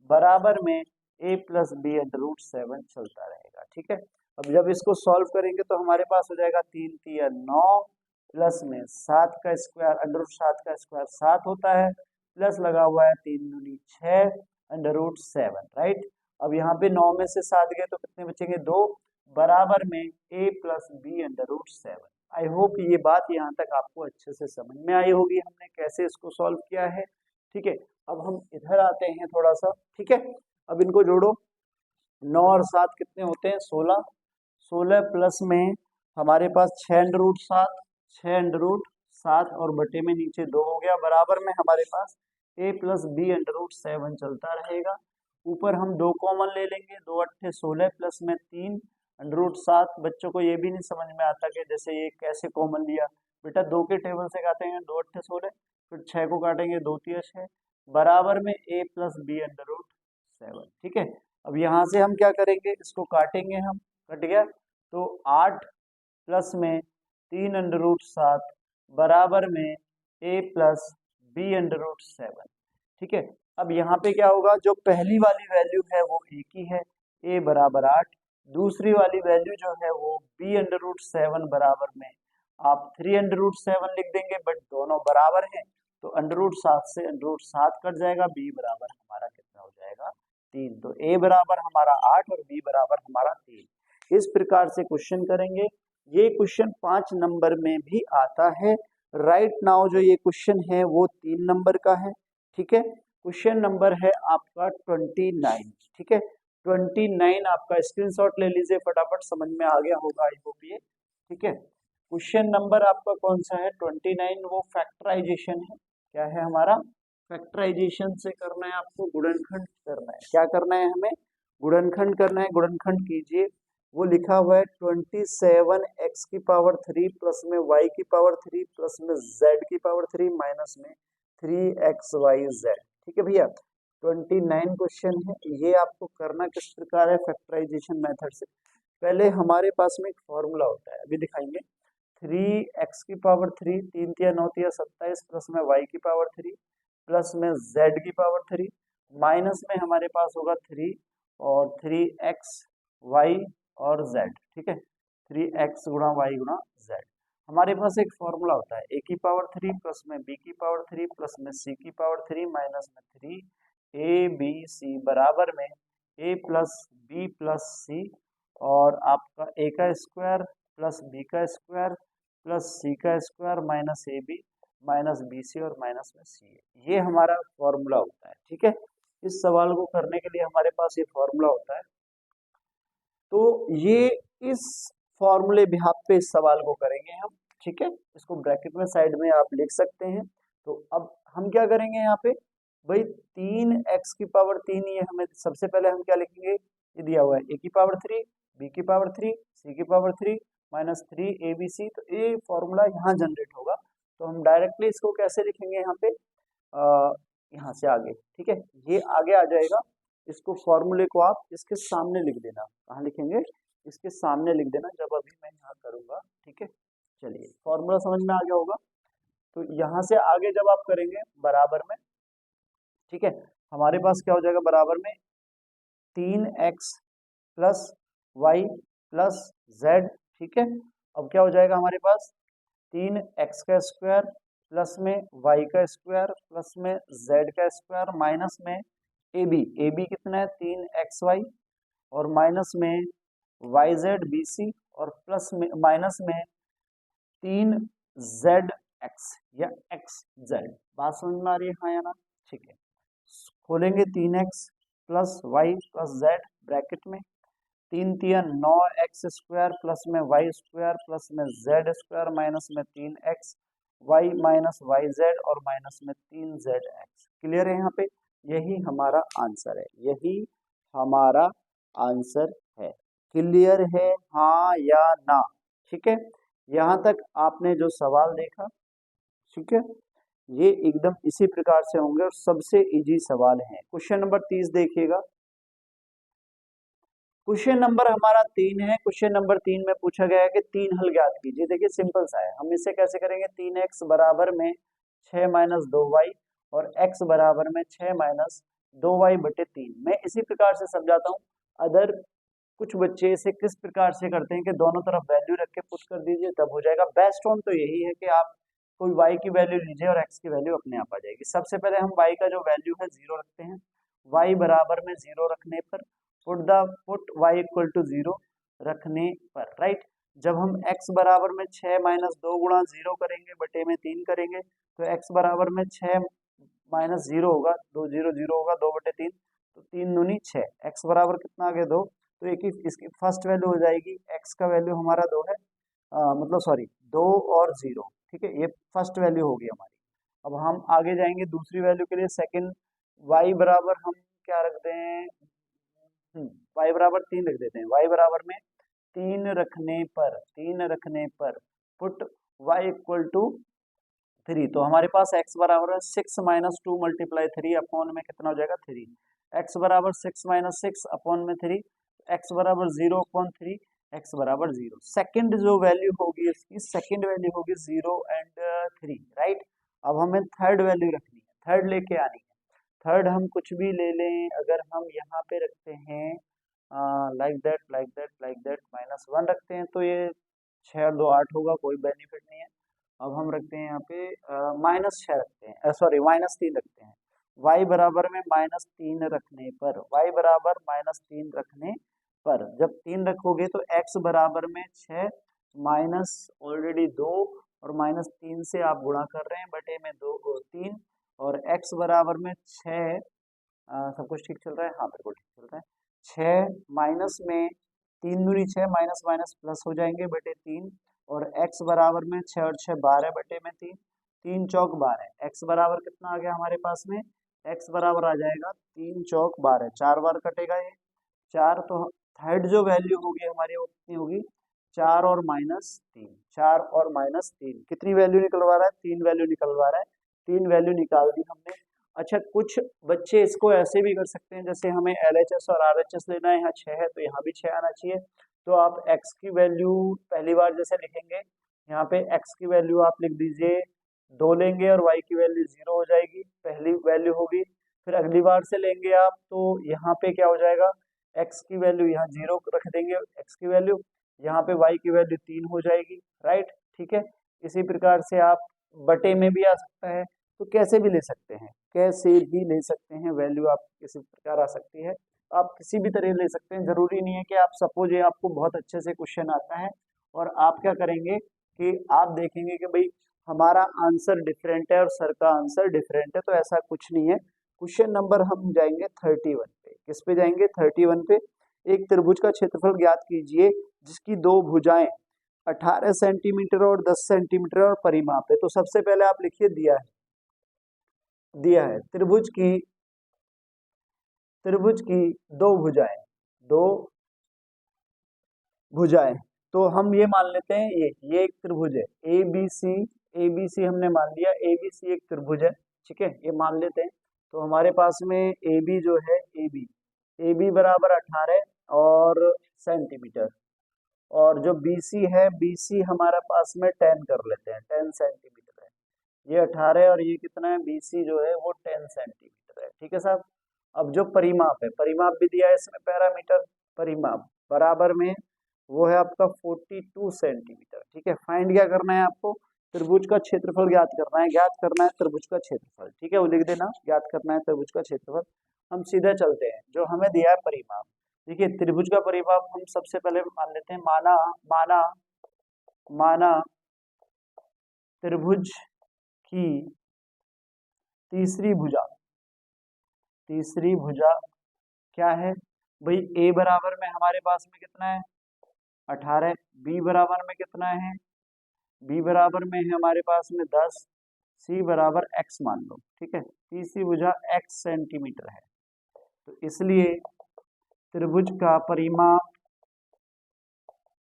बराबर में a + b √7 चलता रहेगा। ठीक है, अब जब इसको सॉल्व करेंगे तो हमारे पास हो जाएगा 3 तिया 9 प्लस में 7 का स्क्वायर, √7 का स्क्वायर 7 होता है, प्लस लगा हुआ है 3 दूनी 6 √7, राइट। अब यहाँ पे 9 में से 7 गए तो कितने बचेंगे, 2, बराबर में a + b √7। आई होप ये बात यहाँ तक आपको अच्छे से समझ में आई होगी, हमने कैसे इसको सॉल्व किया है। ठीक है, अब हम इधर आते हैं थोड़ा सा। ठीक है, अब इनको जोड़ो, 9 और 7 कितने होते हैं, 16, 16 प्लस में हमारे पास 6 √7 और बटे में नीचे 2 हो गया, बराबर में हमारे पास a + b √7 चलता रहेगा। ऊपर हम 2 कॉमन ले लेंगे, 2 × 8 = 16 प्लस में 3 √7 बच्चों को ये भी नहीं समझ में आता कि जैसे ये कैसे कॉमन लिया। बेटा 2 के टेबल से काटेंगे 2 8 16, फिर 6 को काटेंगे 2 3 6, बराबर में a प्लस बी √7। ठीक है, अब यहाँ से हम क्या करेंगे, इसको काटेंगे हम, कट गया तो 8 प्लस में 3 √7 बराबर में a प्लस बी √7। ठीक है, अब यहाँ पे क्या होगा, जो पहली वाली वैल्यू है वो एक ही है, a बराबर 8, दूसरी वाली वैल्यू जो है वो b √7 बराबर में आप 3 √7 लिख देंगे, बट दोनों बराबर हैं तो √7 से √7 कट जाएगा, b बराबर हमारा कितना हो जाएगा 3। तो a बराबर हमारा 8 और b बराबर हमारा 3। इस प्रकार से क्वेश्चन करेंगे। ये क्वेश्चन 5 नंबर में भी आता है। राइट नाउ जो ये क्वेश्चन है वो 3 नंबर का है। ठीक है, क्वेश्चन नंबर है आपका 29। ठीक है, 29 आपका स्क्रीनशॉट ले लीजिए फटाफट, समझ में आ गया होगा आई होप ये। ठीक है, क्वेश्चन नंबर आपका कौन सा है 29, वो फैक्टराइजेशन है। क्या है हमारा, फैक्टराइजेशन से करना है आपको, गुणनखंड करना है। क्या करना है हमें, गुणनखंड करना है। गुणनखंड कीजिए, वो लिखा हुआ है 27x³ प्लस में y³ प्लस में z³ माइनस में 3xyz। ठीक है भैया, 29 क्वेश्चन है। ये आपको करना किस प्रकार है, फैक्टराइजेशन मेथड से। पहले हमारे पास में एक फॉर्मूला होता है, अभी दिखाएंगे। 3x³ 3 तिया 9 तिया 27 प्लस में y³ प्लस में z³ माइनस में हमारे पास होगा 3 और 3x y और z। ठीक है, 3x गुणा y गुणा z। हमारे पास एक फॉर्मूला होता है a³ प्लस में b³ प्लस में c³ माइनस में 3abc बराबर में a plus b plus c और आपका a² plus b² plus c² minus ab minus bc और माइनस में c। ये हमारा फॉर्मूला होता है। ठीक है, इस सवाल को करने के लिए हमारे पास ये फॉर्मूला होता है। तो ये इस फॉर्मूले बिहाफ पे इस सवाल को करेंगे हम। ठीक है, इसको ब्रैकेट में साइड में आप लिख सकते हैं। तो अब हम क्या करेंगे यहाँ पे भाई, 3x³, ये हमें सबसे पहले हम क्या लिखेंगे, ये दिया हुआ है a³ b³ c³ minus 3abc। तो ये फॉर्मूला यहाँ जनरेट होगा, तो हम डायरेक्टली इसको कैसे लिखेंगे यहाँ पे, यहाँ से आगे। ठीक है, ये आगे आ जाएगा। इसको फॉर्मूले को आप इसके सामने लिख देना। कहाँ लिखेंगे, इसके सामने लिख देना, जब अभी मैं यहाँ करूँगा। ठीक है, चलिए फॉर्मूला समझ में आ गया होगा। तो यहाँ से आगे जब आप करेंगे बराबर में, ठीक है, हमारे पास क्या हो जाएगा, बराबर में 3x plus y plus z। ठीक है, अब क्या हो जाएगा हमारे पास 3x² प्लस में y² प्लस में z² माइनस में ab कितना है 3xy और माइनस में yz bc और प्लस में माइनस में 3zx या xz। बात समझ में आ रही है, हाँ या ना। ठीक है, खोलेंगे 3x plus y plus z bracket में, 3 तिया 9x² प्लस में y² प्लस में z² माइनस में 3x y माइनस yz और माइनस में 3zx। क्लियर है यहाँ पे, यही हमारा आंसर है, यही हमारा आंसर है। क्लियर है हाँ या ना। ठीक है, यहाँ तक आपने जो सवाल देखा, ठीक है, ये एकदम इसी प्रकार से होंगे और सबसे इजी सवाल है। क्वेश्चन नंबर 30 देखिएगा। क्वेश्चन नंबर हमारा 3 है। क्वेश्चन नंबर 3 में पूछा गया है कि 3 हल ज्ञात कीजिए। देखिए सिंपल सा है, हम इसे कैसे करेंगे, 3x बराबर में 6 माइनस 2y और x बराबर में 6 माइनस 2y बटे 3। मैं इसी प्रकार से समझाता हूँ। अदर कुछ बच्चे इसे किस प्रकार से करते हैं कि दोनों तरफ वैल्यू रख के पुट कर दीजिए तब हो जाएगा। बेस्ट फॉर्म तो यही है कि आप कोई y की वैल्यू लीजिए और x की वैल्यू अपने आप आ जाएगी। सबसे पहले हम y का जो वैल्यू है 0 रखते हैं। y बराबर में 0 रखने पर पुट y इक्वल टू 0 रखने पर, राइट। जब हम x बराबर में 6 माइनस 2 गुणा 0 करेंगे बटे में 3 करेंगे तो x बराबर में 6 माइनस 0 होगा, 2 0 0 होगा, 2 बटे 3 तो 3 दूनी 6। x बराबर कितना आ गया 2, तो एक ही इसकी फर्स्ट वैल्यू हो जाएगी। x का वैल्यू हमारा 2 है, मतलब सॉरी 2 और 0। ठीक है, ये फर्स्ट वैल्यू होगी हमारी। अब हम आगे जाएंगे दूसरी वैल्यू के लिए। सेकंड y बराबर हम क्या रख दें, y बराबर 3 रख देते हैं। y बराबर में 3 रखने पर पुट y इक्वल टू 3, तो हमारे पास x बराबर है 6 माइनस 2 मल्टीप्लाई 3 अपॉन में कितना हो जाएगा 3, x बराबर 6 माइनस 6 अपॉन में 3, x बराबर 0 अपॉन 3, x बराबर 0। सेकंड जो वैल्यू होगी इसकी, सेकंड वैल्यू होगी 0 एंड 3, राइट। अब हमें थर्ड वैल्यू रखनी है, थर्ड लेके आनी है। थर्ड हम कुछ भी ले लें, अगर हम यहाँ पे रखते हैं लाइक दैट -1 रखते हैं तो ये 6 और 2 8 होगा, कोई बेनिफिट नहीं है। अब हम रखते हैं यहाँ पे -6 रखते हैं, सॉरी -3 रखते हैं। y बराबर में -3 रखने पर, y बराबर -3 रखने पर जब 3 रखोगे तो x बराबर में 6 माइनस ऑलरेडी 2 और -3 से आप गुणा कर रहे हैं, बटे में 2 और 3, और x बराबर में 6, सब कुछ ठीक चल रहा है, हाँ बिल्कुल ठीक चल रहा है। 6 माइनस में 3 दूनी 6, माइनस माइनस प्लस हो जाएंगे बटे 3, और x बराबर में 6 और 6 12 बटे में 3, 3 चौक 12, x बराबर कितना आ गया हमारे पास में, x बराबर आ जाएगा 3 चौक 12, 4 बार कटेगा ये 4, तो थर्ड जो वैल्यू होगी हमारी वो कितनी होगी 4 और -3, 4 और -3 कितनी वैल्यू निकलवा रहा है, 3 वैल्यू निकलवा रहा है, 3 वैल्यू निकाल दी हमने। अच्छा, कुछ बच्चे इसको ऐसे भी कर सकते हैं, जैसे हमें LHS और RHS लेना है, यहाँ 6 है तो यहाँ भी 6 आना चाहिए, तो आप x की वैल्यू पहली बार जैसे लिखेंगे, यहाँ पे x की वैल्यू आप लिख दीजिए 2 लेंगे और y की वैल्यू 0 हो जाएगी, पहली वैल्यू होगी। फिर अगली बार से लेंगे आप तो यहाँ पे क्या हो जाएगा, x की वैल्यू यहाँ 0 रख देंगे, x की वैल्यू यहाँ पे y की वैल्यू 3 हो जाएगी, राइट, ठीक है। इसी प्रकार से आप बटे में भी आ सकता है, तो कैसे भी ले सकते हैं, कैसे भी ले सकते हैं, वैल्यू आप किसी प्रकार आ सकती है, आप किसी भी तरह ले सकते हैं, जरूरी नहीं है कि आप सपोज ये आपको बहुत अच्छे से क्वेश्चन आता है और आप क्या करेंगे कि आप देखेंगे कि भाई हमारा आंसर डिफरेंट है और सर का आंसर डिफरेंट है, तो ऐसा कुछ नहीं है। क्वेश्चन नंबर हम जाएंगे 31 पे, किस पे जाएंगे 31 पे। एक त्रिभुज का क्षेत्रफल ज्ञात कीजिए जिसकी दो भुजाएं 18 सेंटीमीटर और 10 सेंटीमीटर और परिमाप है। तो सबसे पहले आप लिखिए दिया है त्रिभुज की दो भुजाएं, तो हम ये मान लेते हैं ये एक त्रिभुज है ABC हमने मान लिया, ABC एक त्रिभुज है, ठीक है, ये मान लेते हैं। तो हमारे पास में AB जो है AB बराबर 18 और सेंटीमीटर, और जो BC है BC हमारा पास में 10 कर लेते हैं, 10 सेंटीमीटर है। ये 18 और ये कितना है BC जो है वो 10 सेंटीमीटर है, ठीक है साहब। अब जो परिमाप है, परिमाप भी दिया है इसमें, पैरामीटर परिमाप बराबर में वो है आपका 42 सेंटीमीटर, ठीक है। फाइंड क्या करना है आपको, त्रिभुज का क्षेत्रफल ज्ञात करना है त्रिभुज का क्षेत्रफल, ठीक है, वो लिख देना, ज्ञात करना है त्रिभुज का क्षेत्रफल। हम सीधे चलते हैं, जो हमें दिया है परिमाप, देखिए त्रिभुज का परिमाप हम सबसे पहले मान लेते हैं, माना त्रिभुज की तीसरी भुजा क्या है भाई, A बराबर में हमारे पास में कितना है 18, B बराबर में कितना है, B बराबर में है हमारे पास में 10, C बराबर x मान लो, ठीक है, तीसरी भुजा x सेंटीमीटर है, तो इसलिए त्रिभुज का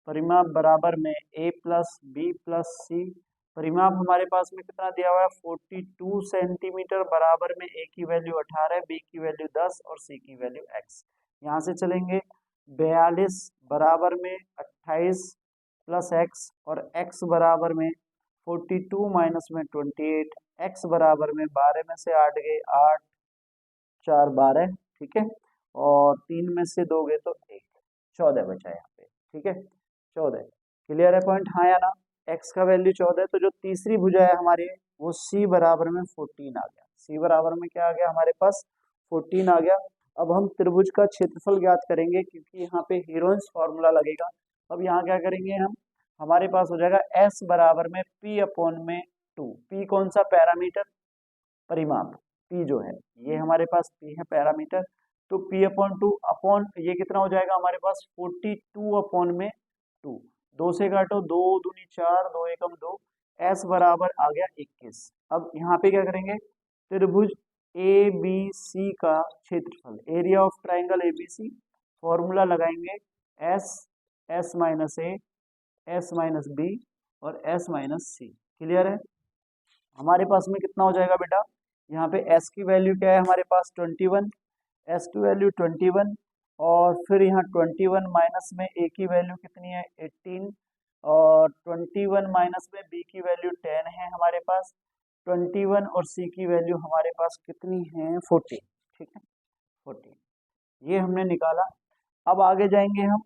परिमाप बराबर में A प्लस बी प्लस सी, परिमाप हमारे पास में कितना दिया हुआ है 42 सेंटीमीटर, बराबर में A की वैल्यू 18, B की वैल्यू 10 और C की वैल्यू x। यहाँ से चलेंगे 42 बराबर में 28 प्लस x, और x बराबर में 42 माइनस में 28, x बराबर में 12 में से 8 गए 8, 4 12, ठीक है, और 3 में से 2 गए तो 1, 14 बचा यहाँ पे, ठीक है, 14। क्लियर है पॉइंट, हाँ या ना। x का वैल्यू 14 है, तो जो तीसरी भुजा है हमारी वो c बराबर में 14 आ गया, c बराबर में क्या आ गया हमारे पास 14 आ गया। अब हम त्रिभुज का क्षेत्रफल ज्ञात करेंगे, क्योंकि यहाँ पे हीरोइंस फॉर्मूला लगेगा। अब यहाँ क्या करेंगे हम, हमारे पास हो जाएगा s बराबर में p अपॉन में 2, p कौन सा पैरामीटर, परिमाप, p जो है ये हमारे पास p है पैरामीटर, तो p अपॉन 2 अपॉन ये कितना हो जाएगा हमारे पास 42 अपॉन में 2, 2 से काटो 2 दूनी 4, 2 एकम 2, s बराबर आ गया 21। अब यहाँ पे क्या करेंगे, त्रिभुज ABC का क्षेत्रफल, area of triangle ABC, formula लगाएंगे s एस माइनस ए, एस माइनस बी और एस माइनस सी। क्लियर है? हमारे पास में कितना हो जाएगा बेटा, यहाँ पे एस की वैल्यू क्या है हमारे पास 21, एस की वैल्यू 21 और फिर यहाँ 21 माइनस में ए की वैल्यू कितनी है 18 और 21 माइनस में बी की वैल्यू 10 है हमारे पास, 21 और सी की वैल्यू हमारे पास कितनी है 14। ठीक है 14, ये हमने निकाला। अब आगे जाएंगे हम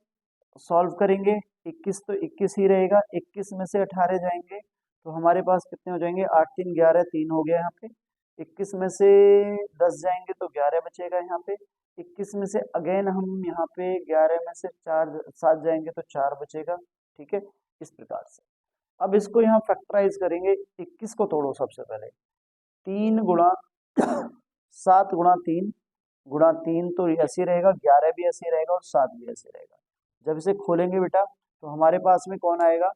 सॉल्व करेंगे, 21 तो 21 ही रहेगा, 21 में से 18 जाएंगे तो हमारे पास कितने हो जाएंगे 8 3 11 3 हो गया यहाँ पे, 21 में से 10 जाएंगे तो 11 बचेगा यहाँ पे, 21 में से अगेन हम यहाँ पे 11 में से 4 7 जाएंगे तो 4 बचेगा। ठीक है, इस प्रकार से अब इसको यहाँ फैक्टराइज करेंगे, 21 को तोड़ो सबसे पहले, 3 गुणा 7 गुणा 3 गुणा 3 तो ऐसे रहेगा, 11 भी ऐसे रहेगा और 7 भी ऐसे रहेगा। जब इसे खोलेंगे बेटा तो हमारे पास में कौन आएगा,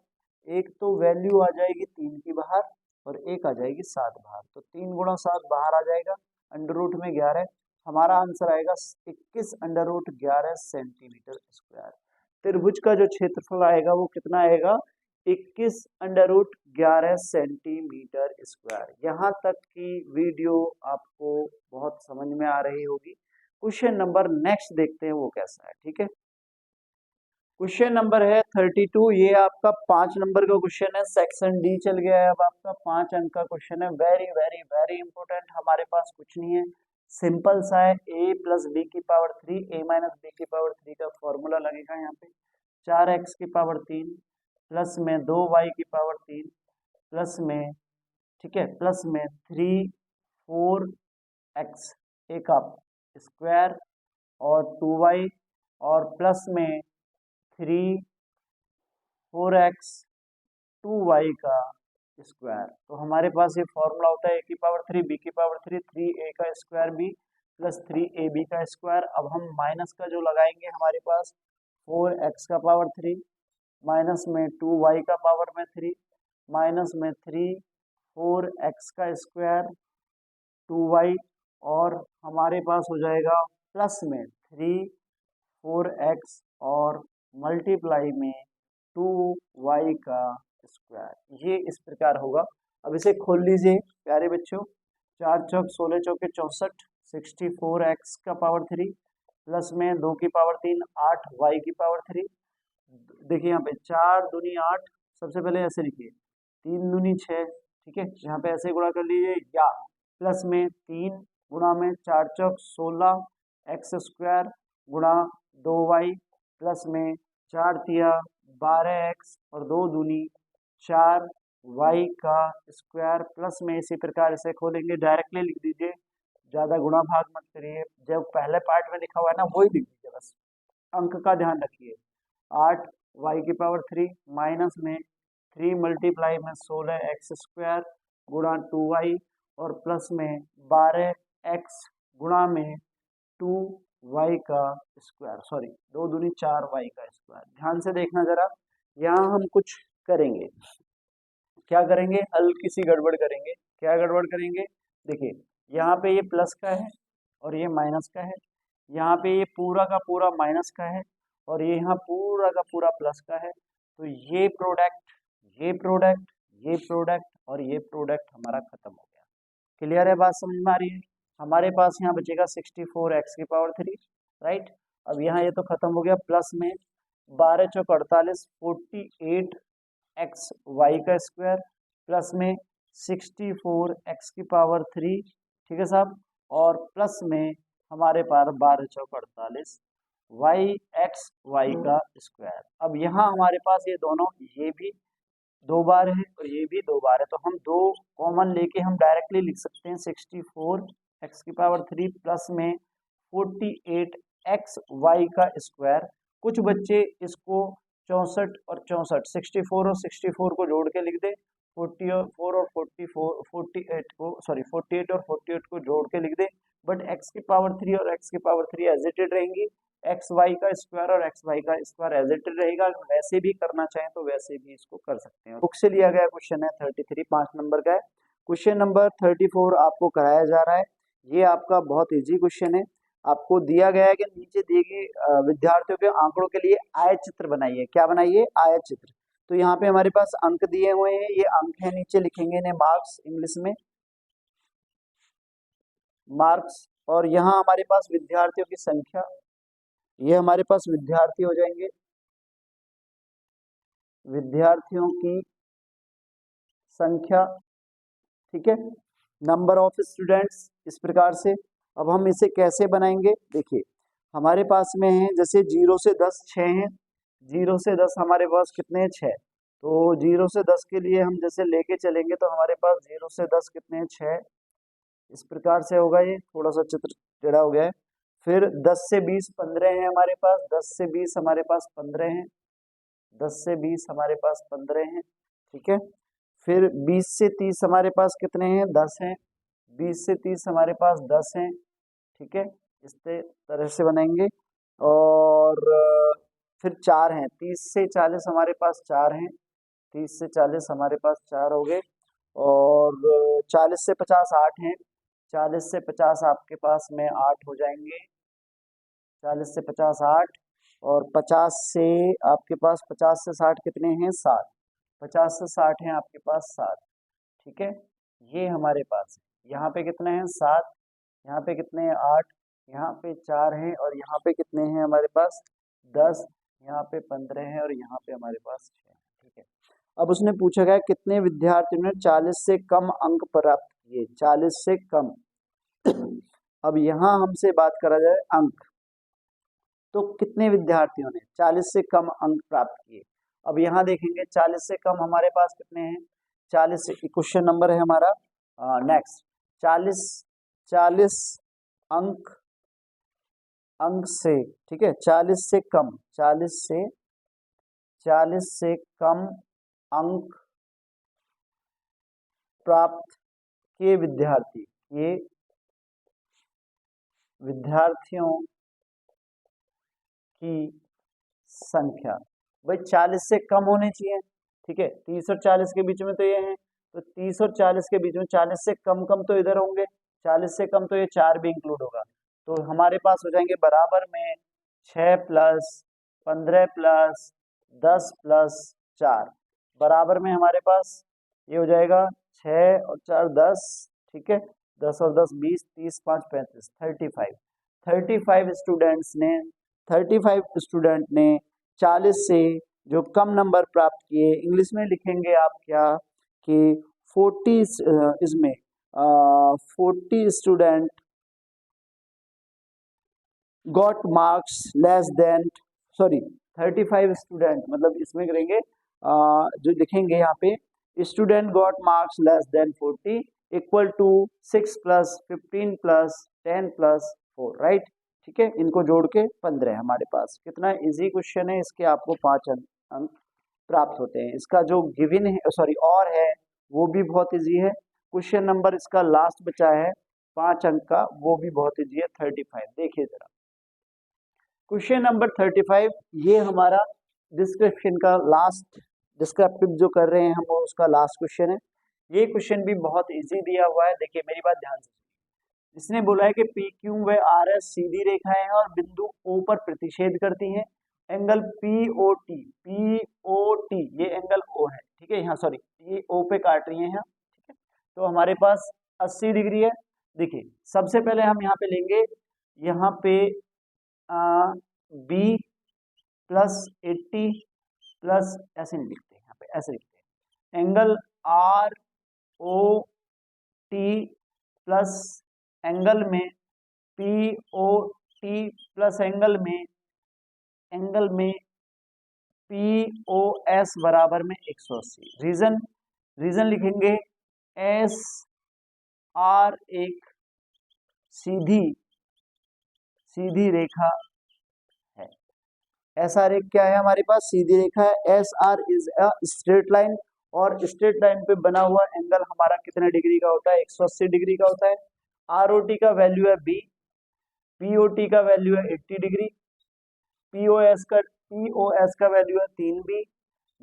एक तो वैल्यू आ जाएगी 3 की बाहर और एक आ जाएगी 7 बाहर, तो 3 गुणा 7 बाहर आ जाएगा, अंडर रूट में 11, हमारा आंसर आएगा 21 अंडर रूट 11 सेंटीमीटर स्क्वायर। त्रिभुज का जो क्षेत्रफल आएगा वो कितना आएगा 21 अंडर रूट 11 सेंटीमीटर स्क्वायर। यहाँ तक की वीडियो आपको बहुत समझ में आ रही होगी। क्वेश्चन नंबर नेक्स्ट देखते हैं वो कैसा है। ठीक है, क्वेश्चन नंबर है 32, ये आपका 5 नंबर का क्वेश्चन है, सेक्शन डी चल गया है। अब आपका 5 अंक का क्वेश्चन है, वेरी वेरी वेरी इंपॉर्टेंट। हमारे पास कुछ नहीं है, सिंपल सा है, a प्लस बी की पावर 3, a माइनस बी की पावर 3 का फॉर्मूला लगेगा यहाँ पे, 4x की पावर 3 प्लस में 2y की पावर 3 प्लस में, ठीक है, प्लस में 3 4x ए का स्क्वायर और 2y और प्लस में 3 4x 2y का स्क्वायर। तो हमारे पास ये फॉर्मूला होता है a की पावर 3 b की पावर 3 3a का स्क्वायर b प्लस 3ab का स्क्वायर। अब हम माइनस का जो लगाएंगे हमारे पास 4x का पावर 3 माइनस में 2y का पावर में 3 माइनस में 3 4x का स्क्वायर 2y और हमारे पास हो जाएगा प्लस में 3 4x और मल्टीप्लाई में 2y का स्क्वायर। ये इस प्रकार होगा। अब इसे खोल लीजिए प्यारे बच्चों, 4 चौक 16 चौके 64, 64x का पावर 3 प्लस में 2 की पावर 3 8y की पावर 3। देखिए यहाँ पे 4 दूनी 8, सबसे पहले ऐसे लिखिए 3 दूनी 6, ठीक है, यहाँ पे ऐसे गुणा कर लीजिए, या प्लस में 3 गुणा में 4 चौक 16 एक्स स्क्वायर गुणा 2y प्लस में 4 तिया 12x और 2 दूनी 4y का स्क्वायर प्लस में, इसी प्रकार इसे खोलेंगे, डायरेक्टली लिख दीजिए, ज्यादा गुणा भाग मत करिए, जब पहले पार्ट में लिखा हुआ है ना वही लिख दीजिए, बस अंक का ध्यान रखिए। 8y की पावर 3 माइनस में 3 मल्टीप्लाई में 16x स्क्वायर गुणा 2y और प्लस में 12x गुणा में 2y का स्क्वायर, सॉरी 2 दूनी 4y का स्क्वायर। ध्यान से देखना जरा, यहाँ हम कुछ करेंगे, क्या करेंगे, हल्की सी गड़बड़ करेंगे। क्या गड़बड़ करेंगे, देखिए यहाँ पे ये प्लस का है और ये माइनस का है, यहाँ पे ये पूरा का पूरा माइनस का है और ये यहाँ पूरा का पूरा प्लस का है, तो ये प्रोडक्ट ये प्रोडक्ट ये प्रोडक्ट और ये प्रोडक्ट हमारा खत्म हो गया। क्लियर है, बात समझ में आ रही है? हमारे पास यहाँ बचेगा 64x की पावर 3, राइट। अब यहाँ ये तो खत्म हो गया, प्लस में 12 चौक 48 48x y का स्क्वायर प्लस में 64x की पावर 3, ठीक है साहब, और प्लस में हमारे पास 12 चौक 48 x y का स्क्वायर। अब यहाँ हमारे पास ये दोनों, ये भी 2 बार है और ये भी 2 बार है, तो हम 2 कॉमन लेके हम डायरेक्टली लिख सकते हैं 64x की पावर 3 प्लस में 48x y का स्क्वायर। कुछ बच्चे इसको 64 और 64 64 और 64 को जोड़ के लिख दे, 44 और 48 को, सॉरी 48 और 48 को जोड़ के लिख दे, बट x की पावर 3 और x की पावर 3 एज इट इज रहेंगी, एक्स वाई का स्क्वायर और एक्स वाई का स्क्वायर एज इट इज रहेगा। वैसे भी करना चाहें तो वैसे भी इसको कर सकते हैं। बुक से लिया गया क्वेश्चन है 33, 5 नंबर का है। क्वेश्चन नंबर 34 आपको कराया जा रहा है, ये आपका बहुत इजी क्वेश्चन है। आपको दिया गया है कि नीचे दिए गए विद्यार्थियों के आंकड़ों के लिए आयत चित्र बनाइए। क्या बनाइए? आयत चित्र। तो यहाँ पे हमारे पास अंक दिए हुए हैं, ये अंक है, नीचे लिखेंगे इन्हें मार्क्स इंग्लिश में, मार्क्स। और यहाँ हमारे पास विद्यार्थियों की संख्या, ये हमारे पास विद्यार्थी हो जाएंगे, विद्यार्थियों की संख्या, ठीक है, नंबर ऑफ स्टूडेंट्स, इस प्रकार से। अब हम इसे कैसे बनाएंगे? देखिए हमारे पास में है, जैसे 0 से 10 6 हैं, 0 से 10 हमारे पास कितने हैं? 6। तो 0 से 10 के लिए हम जैसे लेके चलेंगे तो हमारे पास 0 से 10 कितने हैं? 6। इस प्रकार से होगा, ये थोड़ा सा चित्र टेढ़ा हो गया है। फिर 10 से 20 15 है हमारे पास, 10 से 20 हमारे पास 15 हैं, 10 से 20 हमारे पास 15 हैं, ठीक है। फिर 20 से 30 हमारे पास कितने हैं? 10 हैं, 20 से 30 हमारे पास 10 हैं, ठीक है। इस तरह से बनाएंगे। और फिर 4 हैं, 30 से 40 हमारे पास 4 हैं, 30 से 40 हमारे पास 4 हो गए। और 40 से 50 8 हैं, 40 से 50 आपके पास में 8 हो जाएंगे, 40 से 50 8। और 50 से आपके पास 50 से 60 कितने हैं? 7। 50 से 60 हैं आपके पास 7, ठीक है। ये हमारे पास है, यहाँ पे कितने हैं? 7, यहाँ पे कितने हैं? 8, यहाँ पे 4 हैं, और यहाँ पे कितने हैं हमारे पास? 10, यहाँ पे 15 है, और यहाँ पे हमारे पास 6 है, ठीक है। अब उसने पूछा गया कितने विद्यार्थियों ने 40 से कम अंक प्राप्त किए, 40 से कम। अब यहाँ हमसे बात करा जाए अंक, तो कितने विद्यार्थियों ने 40 से कम अंक प्राप्त किए? अब यहाँ देखेंगे 40 से कम हमारे पास कितने हैं? 40 से, क्वेश्चन नंबर है हमारा नेक्स्ट, 40 अंक, अंक से, ठीक है, 40 से कम, 40 से कम अंक प्राप्त किए विद्यार्थी, ये विद्यार्थियों की संख्या, भाई 40 से कम होने चाहिए, ठीक है। 30 और 40 के बीच में तो ये है, तो 30 और 40 के बीच में 40 से कम कम तो इधर होंगे, 40 से कम तो ये 4 भी इंक्लूड होगा। तो हमारे पास हो जाएंगे बराबर में 6 प्लस 15 प्लस 10 प्लस 4, बराबर में हमारे पास ये हो जाएगा 6 और 4 10, ठीक है, 10 और 10 20 30 5 35 35। 35 स्टूडेंट्स ने 35 स्टूडेंट ने 40 से जो कम नंबर प्राप्त किए, इंग्लिश में लिखेंगे आप क्या कि 40, इसमें 40 student got marks less than, sorry 35 student, मतलब इसमें करेंगे जो लिखेंगे यहाँ पे, student got marks less than 40 equal to 6 plus 15 plus 10 plus 4, right, ठीक है। इनको जोड़ के 15 हमारे पास। कितना इजी क्वेश्चन है, इसके आपको 5 अंक प्राप्त होते हैं। इसका जो गिवन है, सॉरी और है, वो भी बहुत इजी है। क्वेश्चन नंबर इसका लास्ट बचा है 5 अंक का, वो भी बहुत इजी है, 35। देखिए जरा क्वेश्चन नंबर 35, ये हमारा डिस्क्रिप्शन का लास्ट, डिस्क्रिप्टिव जो कर रहे हैं हम, वो उसका लास्ट क्वेश्चन है। ये क्वेश्चन भी बहुत इजी दिया हुआ है, देखिए मेरी बात ध्यान से। इसने बोला है कि पी क्यू व आर एस सीधी रेखाएं हैं और बिंदु ओ पर प्रतिच्छेद करती हैं। एंगल पी ओ टी ये एंगल ओ है, ठीक है, यहाँ सॉरी ये ओ पे काट रही है यहाँ, ठीक है। तो हमारे पास 80 डिग्री है। देखिए सबसे पहले हम यहाँ पे लेंगे, यहाँ पे बी प्लस 80 प्लस, ऐसे नहीं लिखते यहाँ पे, ऐसे लिखते हैं angle R O T plus angle में P O T plus angle में पी ओ एस बराबर में 180। रीजन लिखेंगे, एस आर एक सीधी रेखा है। एस आर एक क्या है हमारे पास? सीधी रेखा है। S R is a straight line, और स्ट्रेट लाइन पे बना हुआ एंगल हमारा कितने डिग्री का होता है? 180 डिग्री का होता है। आर ओ टी का वैल्यू है बी, पी ओ टी का वैल्यू है 80 डिग्री, पी ओ एस का वैल्यू है 3b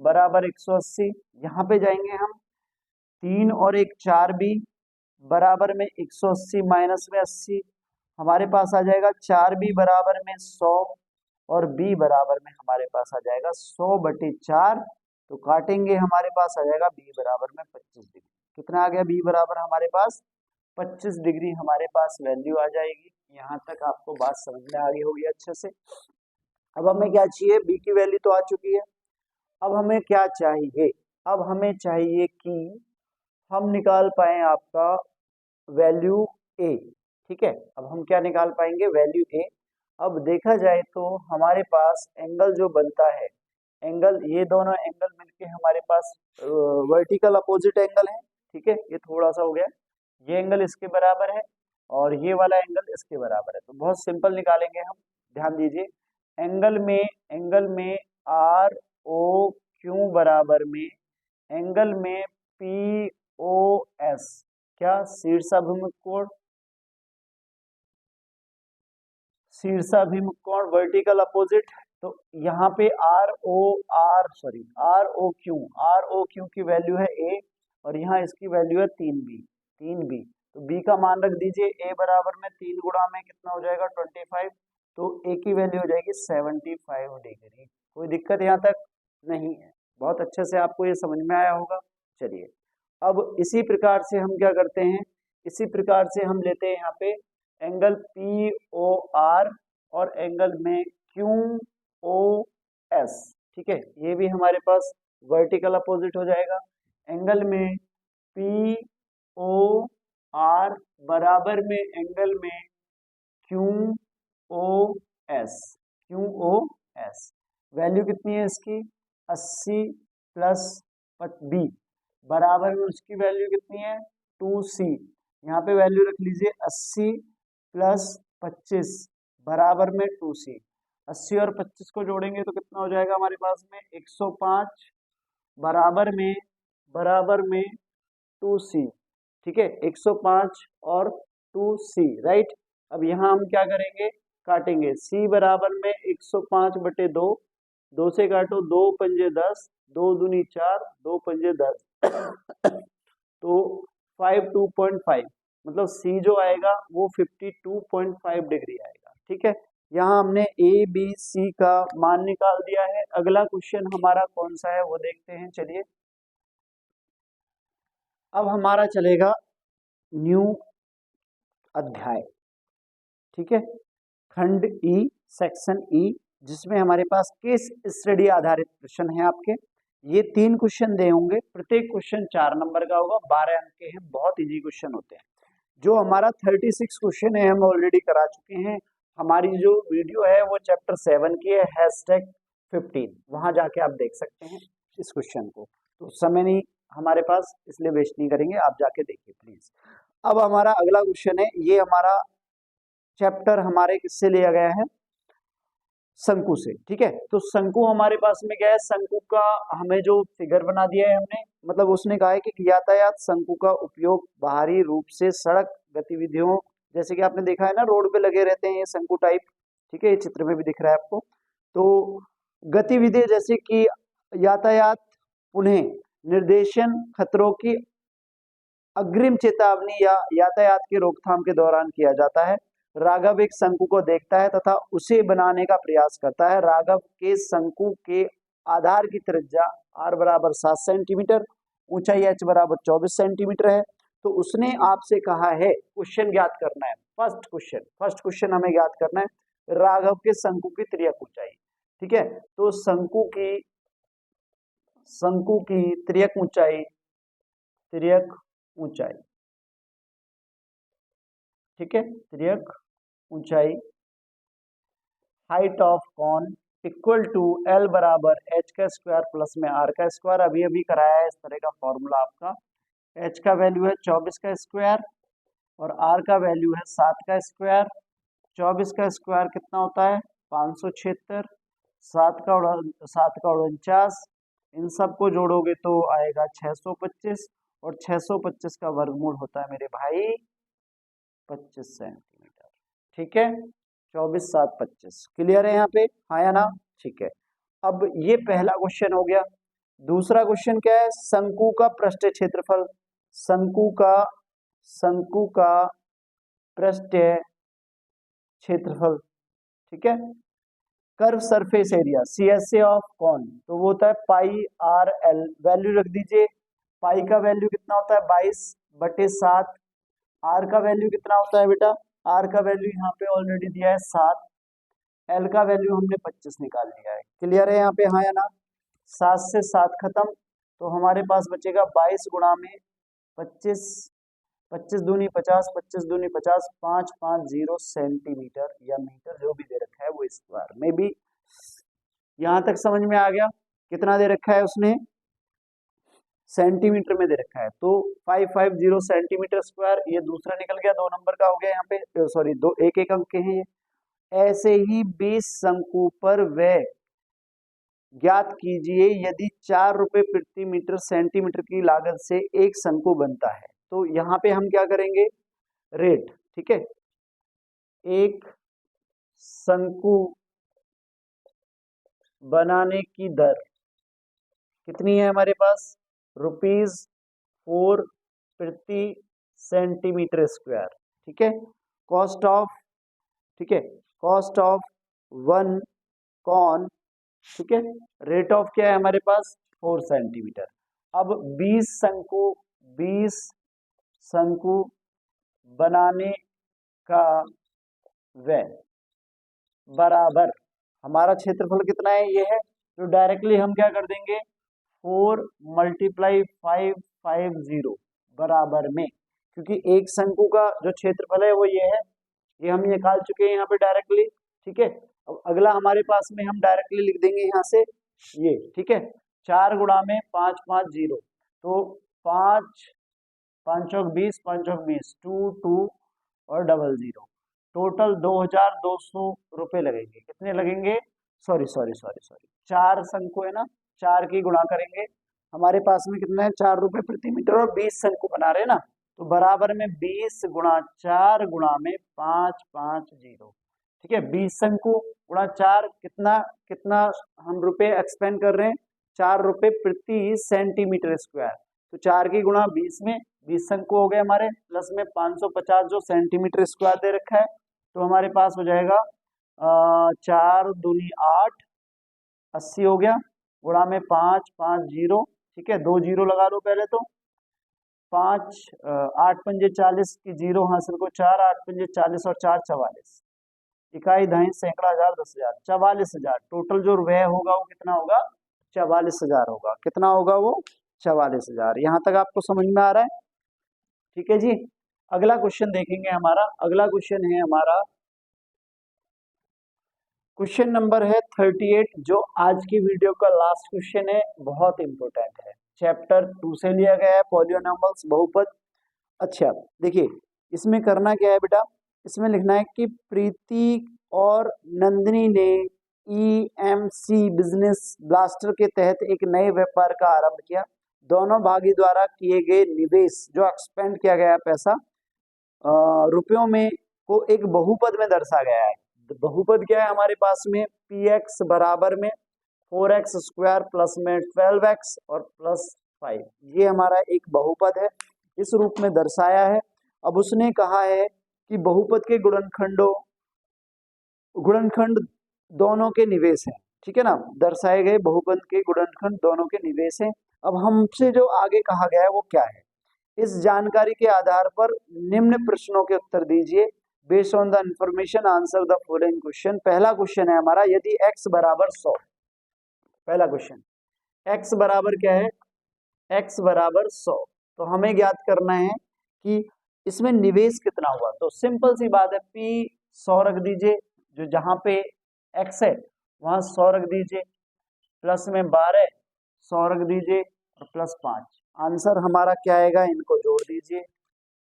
बराबर 180। यहाँ पे जाएंगे हम, 3 और 1 4b बराबर में 180 माइनस में 80, हमारे पास आ जाएगा 4b बराबर में 100 और b बराबर में हमारे पास आ जाएगा 100/4। तो काटेंगे, हमारे पास आ जाएगा b बराबर में 25 डिग्री। कितना आ गया b बराबर हमारे पास 25 डिग्री हमारे पास वैल्यू आ जाएगी। यहाँ तक आपको बात समझ में आ गई होगी अच्छे से। अब हमें क्या चाहिए, b की वैल्यू तो आ चुकी है। अब हमें क्या चाहिए, अब हमें चाहिए कि हम निकाल पाए आपका वैल्यू ए। ठीक है, अब हम क्या निकाल पाएंगे, वैल्यू ए। अब देखा जाए तो हमारे पास एंगल जो बनता है, एंगल, ये दोनों एंगल मिलके हमारे पास वर्टिकल अपोजिट एंगल है। ठीक है, ये थोड़ा सा हो गया, ये एंगल इसके बराबर है और ये वाला एंगल इसके बराबर है। तो बहुत सिंपल निकालेंगे हम, ध्यान दीजिए। एंगल में आर ओ क्यू बराबर में एंगल में पी ओ एस, क्या शीर्षाभिमुख कोण, शीर्षाभिमुख कोण वर्टिकल अपोजिट। तो यहाँ पे आर ओ क्यू की वैल्यू है ए और यहाँ इसकी वैल्यू है 3b। तो b का मान रख दीजिए, a बराबर में 3 गुणा में कितना हो जाएगा 25। तो a की वैल्यू हो जाएगी 75 डिग्री। कोई दिक्कत यहाँ तक नहीं है, बहुत अच्छे से आपको ये समझ में आया होगा। चलिए, अब इसी प्रकार से हम क्या करते हैं, इसी प्रकार से हम लेते हैं यहाँ पे एंगल पी ओ आर और एंगल में क्यू ओ एस। ठीक है, ये भी हमारे पास वर्टिकल अपोजिट हो जाएगा। एंगल में पी ओ आर बराबर में एंगल में क्यू ओ एस। वैल्यू कितनी है इसकी 80 प्लस बी बराबर में उसकी वैल्यू कितनी है 2c। यहाँ पे वैल्यू रख लीजिए 80 प्लस 25 बराबर में 2c। 80 और 25 को जोड़ेंगे तो कितना हो जाएगा हमारे पास में 105 बराबर में 2c। ठीक है, 105 और 2c, राइट। अब यहाँ हम क्या करेंगे, काटेंगे। c बराबर में 105/2, 2 से काटो, 2 पंजे 10, 2 दूनी 4, 2 पंजे 10 तो 52.5, मतलब c जो आएगा वो 52.5 डिग्री आएगा। ठीक है, यहाँ हमने ए बी सी का मान निकाल दिया है। अगला क्वेश्चन हमारा कौन सा है वो देखते हैं। चलिए, अब हमारा चलेगा न्यू अध्याय। ठीक है, खंड ई, सेक्शन ई, जिसमें हमारे पास केस स्टडी आधारित प्रश्न है आपके। ये 3 क्वेश्चन दे होंगे, प्रत्येक क्वेश्चन 4 नंबर का होगा, 12 अंक के हैं, बहुत इजी क्वेश्चन होते हैं। जो हमारा 36 क्वेश्चन है हम ऑलरेडी करा चुके हैं। हमारी जो वीडियो है वो चैप्टर 7 की है, #15, वहां जाके आप देख सकते हैं इस क्वेश्चन को। तो समय नहीं हमारे पास, इसलिए वेस्ट नहीं करेंगे, आप जाके देखिए प्लीज। अब हमारा अगला क्वेश्चन है, ये हमारा चैप्टर हमारे किससे लिया गया है, शंकु से। ठीक है, तो शंकु हमारे पास में क्या है, शंकु का हमें जो फिगर बना दिया है हमने, मतलब उसने कहा है कि यातायात शंकु का उपयोग बाहरी रूप से सड़क गतिविधियों, जैसे कि आपने देखा है ना रोड पे लगे रहते हैं ये शंकु टाइप। ठीक है, ये चित्र में भी दिख रहा है आपको। तो गतिविधि जैसे कि यातायात पुनः निर्देशन, खतरों की अग्रिम चेतावनी या यातायात की रोकथाम के दौरान किया जाता है। राघव एक शंकु को देखता है तथा उसे बनाने का प्रयास करता है। राघव के शंकु के आधार की त्रिज्या r बराबर 7 सेंटीमीटर, ऊंचाई h बराबर 24 सेंटीमीटर है। तो उसने आपसे कहा है क्वेश्चन ज्ञात करना है। फर्स्ट क्वेश्चन हमें ज्ञात करना है राघव के शंकु की त्रियक ऊंचाई। ठीक है, तो शंकु की त्रियक ऊंचाई, ठीक है, त्रियक ऊंचाई, height of cone equal to L बराबर h का स्क्वायर प्लस में r का स्क्वायर। अभी अभी कराया है इस तरह का फॉर्मूला आपका। h का वैल्यू है 24 का स्क्वायर और r का वैल्यू है 7 का स्क्वायर। 24 का स्क्वायर कितना होता है 576, 7 का 49, इन सबको जोड़ोगे तो आएगा 625 और 625 का वर्गमूल होता है मेरे भाई 25 सेंटीमीटर। ठीक है, 24 7 25, क्लियर है यहाँ पे, हाँ या ना। ठीक है, अब ये पहला क्वेश्चन हो गया। दूसरा क्वेश्चन क्या है, शंकु का पृष्ठ क्षेत्रफल, शंकु का पृष्ठ क्षेत्रफल, ठीक है। Curve surface area CSA of कौन, तो वो होता है पाई आर एल, वैल्यू रख दीजिए। पाई का वैल्यू कितना होता है 22/7। आर का वैल्यू कितना होता है बेटा, आर का वैल्यू यहाँ पे ऑलरेडी दिया है 7। एल का वैल्यू हमने 25 निकाल लिया है। क्लियर है यहाँ पे, हाँ या ना। 7 से 7 खत्म, तो हमारे पास बचेगा 22 गुणा में 25, 25 दूनी 50, 25 दूनी 50, 550 सेंटीमीटर या मीटर, जो भी दे रखा है वो स्क्वायर में भी। यहाँ तक समझ में आ गया। कितना दे रखा है उसने, सेंटीमीटर में दे रखा है, तो 550 सेंटीमीटर स्क्वायर। ये दूसरा निकल गया, 2 नंबर का हो गया यहाँ पे, सॉरी दो एक एक अंक के हैं ये। ऐसे ही 20 शंकु पर व्यय ज्ञात कीजिए यदि 4 रुपए प्रति मीटर सेंटीमीटर की लागत से एक शंकु बनता है। तो यहाँ पे हम क्या करेंगे, रेट, ठीक है। एक शंकु बनाने की दर कितनी है हमारे पास, ₹4 प्रति सेंटीमीटर स्क्वायर, ठीक है। कॉस्ट ऑफ, ठीक है, कॉस्ट ऑफ 1 कॉन, ठीक है। रेट ऑफ क्या है हमारे पास 4 सेंटीमीटर। अब 20 शंकु बनाने का व्यय बराबर, हमारा क्षेत्रफल कितना है ये है, तो डायरेक्टली हम क्या कर देंगे 4 × 550 बराबर में, क्योंकि एक शंकु का जो क्षेत्रफल है वो ये है, ये हम निकाल चुके हैं यहाँ पे डायरेक्टली, ठीक है। अब अगला हमारे पास में हम डायरेक्टली लिख देंगे यहाँ से ये, ठीक है। 4 गुणा में 550, तो 5 5 चौक 20, 5 चौक 20, 2 2 और 00, टोटल 2200 रुपए लगेंगे। कितने लगेंगे, सॉरी सॉरी सॉरी सॉरी, 4 शंकु है ना, 4 की गुणा करेंगे, हमारे पास में कितना है 4 रुपए प्रति मीटर, और 20 शंकु बना रहे हैं ना, तो बराबर में 20 गुणा 4 गुणा में 550, ठीक है। 20 शंकु गुणा 4, कितना कितना हम रुपए एक्सपेंड कर रहे हैं, 4 रुपए प्रति सेंटीमीटर स्क्वायर, तो 4 की गुणा 20 में 20 शंकु हो गए हमारे, प्लस में 550 जो सेंटीमीटर स्क्वायर दे रखा है, तो हमारे पास हो जाएगा 4 दूनी 8, 80 हो गया, गुणा में 550, ठीक है, 2 जीरो लगा लो पहले, तो 5 8 पंजे 40 की जीरो हासिल को 4, 8 पंजे 40 और 4 44, इकाई दहाई सैकड़ा हजार 10,000, 44,000, टोटल जो व्यय होगा वो कितना होगा 44,000 होगा। कितना होगा वो 44,000। यहाँ तक आपको समझ में आ रहा है, ठीक है जी। अगला क्वेश्चन देखेंगे हमारा, अगला क्वेश्चन है हमारा क्वेश्चन नंबर है 38, जो आज की वीडियो का लास्ट क्वेश्चन है, बहुत इंपॉर्टेंट है, चैप्टर 2 से लिया गया है, पॉलिनोमियल्स बहुपद। अच्छा देखिए, इसमें करना क्या है बेटा, इसमें लिखना है कि प्रीति और नंदिनी ने EMC बिजनेस ब्लास्टर के तहत एक नए व्यापार का आरंभ किया। दोनों भागी द्वारा किए गए निवेश, जो एक्सपेंड किया गया पैसा रुपयों में, को एक बहुपद में दर्शा गया है। बहुपद क्या है हमारे पास में, PX बराबर में 4x स्क्वायर प्लस में 12x और प्लस 5, ये हमारा एक बहुपद है, इस रूप में दर्शाया है। अब उसने कहा है कि बहुपद के गुणनखंड दोनों के निवेश हैं, ठीक है ना, दर्शाए गए बहुपद के गुणनखंड दोनों के निवेश हैं। अब हमसे जो आगे कहा गया है वो क्या है, इस जानकारी के आधार पर निम्न प्रश्नों के उत्तर दीजिए। Based on the information answer the following question. पहला क्वेश्चन है हमारा, यदि x बराबर 100, पहला क्वेश्चन x बराबर क्या है, x बराबर 100, तो हमें ज्ञात करना है कि इसमें निवेश कितना हुआ। तो सिंपल सी बात है, P 100 रख दीजिए, जो जहां पे x है वहां 100 रख दीजिए, प्लस में 12 100 रख दीजिए और प्लस 5, आंसर हमारा क्या आएगा, इनको जोड़ दीजिए,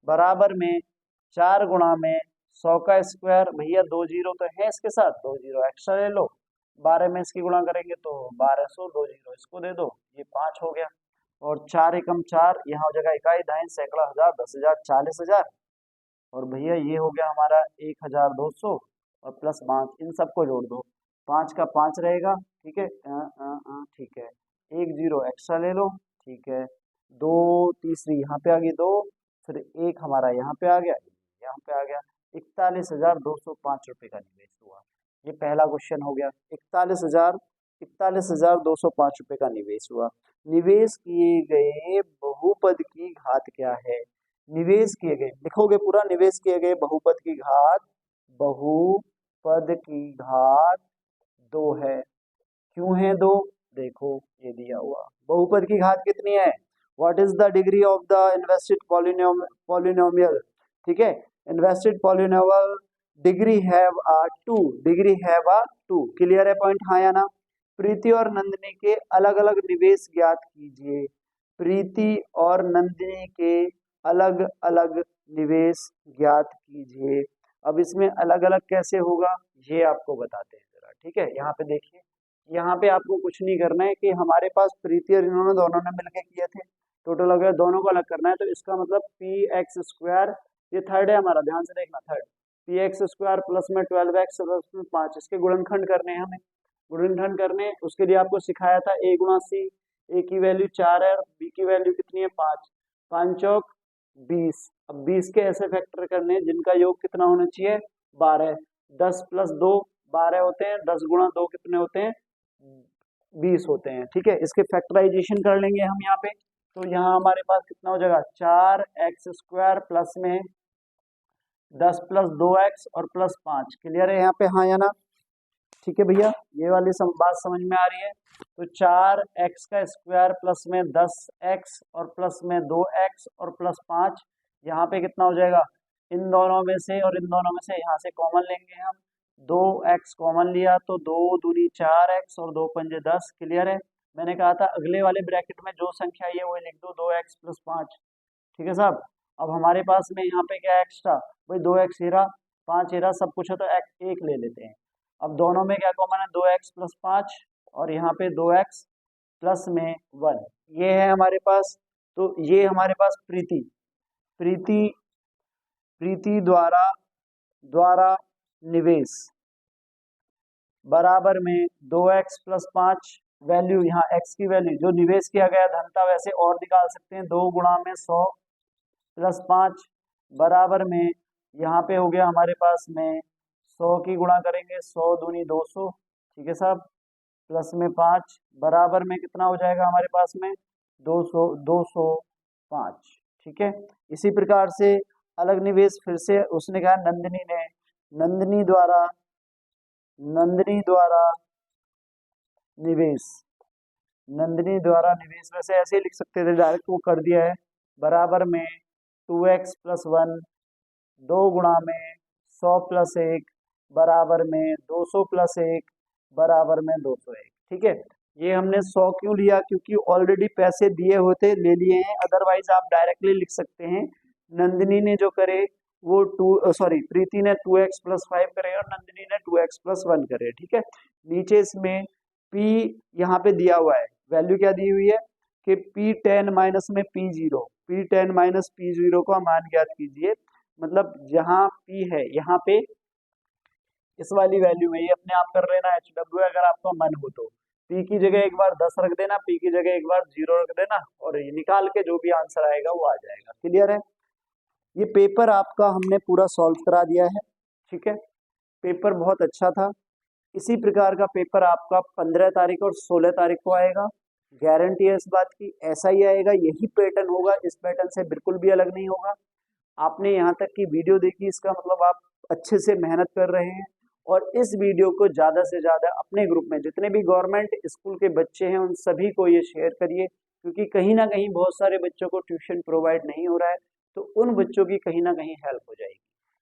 बराबर में 4 गुणा में 100 का स्क्वायर, भैया 2 जीरो तो है इसके साथ, 2 जीरो एक्स्ट्रा ले लो, 12 में इसकी गुणा करेंगे तो 1200, 2 जीरो इसको दे दो, ये 5 हो गया, और 4 एकम 4, यहाँ हो जाएगा इकाई दहाई सैकड़ा हजार 10,000 40,000, और भैया ये हो गया हमारा 1,200 और प्लस 5, इन सबको जोड़ दो, 5 का 5 रहेगा, ठीक है, ठीक है, 1 जीरो एक्स्ट्रा ले लो, ठीक है, 2 तीसरी यहाँ पे आ गई 2, फिर 1 हमारा यहाँ पे आ गया, यहाँ पे आ गया, 41,205 रुपए का निवेश हुआ। ये पहला क्वेश्चन हो गया। 41,205 रुपए का निवेश हुआ। निवेश किए गए बहुपद की घात क्या है? निवेश किए गए, लिखोगे पूरा, निवेश किए गए बहुपद की घात, बहुपद की घात 2 है। क्यों है 2? देखो ये दिया हुआ, बहुपद की घात कितनी है? What is the degree of the invested polynomial? ठीक है, invested polynomial degree have a 2, degree have a 2। Clear है पॉइंट, हाँ या ना? प्रीति और नंदिनी के अलग अलग निवेश ज्ञात कीजिए। प्रीति और नंदिनी के अलग अलग निवेश ज्ञात कीजिए। अब इसमें अलग अलग कैसे होगा ये आपको बताते हैं जरा। ठीक है, यहाँ पे देखिए, यहाँ पे आपको कुछ नहीं करना है कि हमारे पास प्रीति और इन्होंने दोनों ने मिलकर किए थे, टोटल अगर दोनों को अलग करना है तो इसका मतलब पी एक्स स्क्वायर, ये थर्ड है हमारा, ध्यान से देखना, third, P x square plus में 12x प्लस में 5, इसके गुणनखंड करने हैं हमें, गुणनखंड करने। उसके लिए आपको सिखाया था a गुणा सी, a की वैल्यू 4 है और b की वैल्यू कितनी है 5, 5 चौक 20। अब 20 के ऐसे फैक्टर करने हैं जिनका योग कितना होना चाहिए 12, 10 प्लस 2 12 होते हैं, 10 गुणा 2 कितने होते हैं 20 होते हैं। ठीक है, इसके फैक्टराइजेशन कर लेंगे हम यहाँ पे, तो यहाँ हमारे पास कितना हो जाएगा 4x स्क्वायर प्लस में 10 प्लस 2x और प्लस 5। क्लियर है यहाँ पे, हाँ या ना? ठीक है भैया, ये वाली बात समझ में आ रही है? तो 4x का स्क्वायर प्लस में 10x और प्लस में 2x और प्लस 5, यहाँ पे कितना हो जाएगा, इन दोनों में से और इन दोनों में से यहाँ से कॉमन लेंगे हम, 2x कॉमन लिया तो 2 दूनी 4x और 2 पंजे 10। क्लियर है? मैंने कहा था अगले वाले ब्रैकेट में जो संख्या आई है वो लिख दो, 2x प्लस 5। ठीक है साहब, अब हमारे पास में यहाँ पे क्या एक्स्ट्रा, भाई 2x हेरा 5 हेरा सब कुछ है तो एक ले लेते हैं। अब दोनों में क्या कॉमन है, 2x प्लस 5 और यहाँ पे 2x प्लस में 1, ये है हमारे पास। तो ये हमारे पास प्रीति प्रीति प्रीति द्वारा निवेश बराबर में 2x प्लस 5, वैल्यू यहाँ x की वैल्यू जो निवेश किया गया धन था वैसे और निकाल सकते हैं, 2 गुणा में 100 प्लस 5 बराबर में, यहाँ पे हो गया हमारे पास में 100 की गुणा करेंगे, 100 दूनी 200। ठीक है साहब, प्लस में 5 बराबर में कितना हो जाएगा हमारे पास में 205। ठीक है, इसी प्रकार से अलग निवेश फिर से उसने कहा नंदिनी द्वारा निवेश वैसे ऐसे ही लिख सकते थे डायरेक्ट, वो कर दिया है, बराबर में 2x प्लस 1, 2 गुणा में 100 प्लस 1 बराबर में 200 प्लस 1 बराबर में 201। ठीक है, ये हमने 100 क्यों लिया, क्योंकि ऑलरेडी पैसे दिए होते ले लिए हैं, अदरवाइज आप डायरेक्टली लिख सकते हैं नंदिनी ने जो करे वो प्रीति ने 2x प्लस 5 करे और नंदिनी ने 2x प्लस 1 करे। ठीक है, नीचे इसमें p यहाँ पे दिया हुआ है, वैल्यू क्या दी हुई है कि p10 माइनस में p10 माइनस p0 का मान ज्ञात कीजिए। मतलब जहाँ p है यहाँ पे इस वाली वैल्यू में ये अपने आप कर लेना HW, अगर आपका मन हो तो p की जगह एक बार 10 रख देना, p की जगह एक बार 0 रख देना और ये निकाल के जो भी आंसर आएगा वो आ जाएगा। क्लियर है? ये पेपर आपका हमने पूरा सॉल्व करा दिया है। ठीक है, पेपर बहुत अच्छा था। इसी प्रकार का पेपर आपका 15 तारीख और 16 तारीख को आएगा, गारंटी है इस बात की, ऐसा ही आएगा, यही पैटर्न होगा, इस पैटर्न से बिल्कुल भी अलग नहीं होगा। आपने यहाँ तक की वीडियो देखी, इसका मतलब आप अच्छे से मेहनत कर रहे हैं। और इस वीडियो को ज़्यादा से ज़्यादा अपने ग्रुप में जितने भी गवर्नमेंट स्कूल के बच्चे हैं उन सभी को ये शेयर करिए, क्योंकि कहीं ना कहीं बहुत सारे बच्चों को ट्यूशन प्रोवाइड नहीं हो रहा है, तो उन बच्चों की कहीं ना कहीं हेल्प हो जाएगी।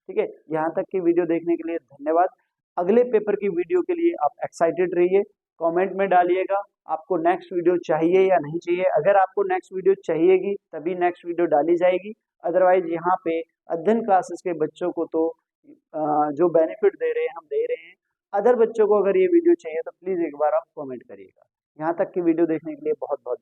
ठीक है, यहाँ तक की वीडियो देखने के लिए धन्यवाद। अगले पेपर की वीडियो के लिए आप एक्साइटेड रहिए, कमेंट में डालिएगा आपको नेक्स्ट वीडियो चाहिए या नहीं चाहिए। अगर आपको नेक्स्ट वीडियो चाहिएगी तभी नेक्स्ट वीडियो डाली जाएगी, अदरवाइज यहाँ पे अध्ययन क्लासेस के बच्चों को तो जो बेनिफिट दे रहे हैं हम दे रहे हैं, अदर बच्चों को अगर ये वीडियो चाहिए तो प्लीज़ एक बार आप कमेंट करिएगा। यहाँ तक की वीडियो देखने के लिए बहुत बहुत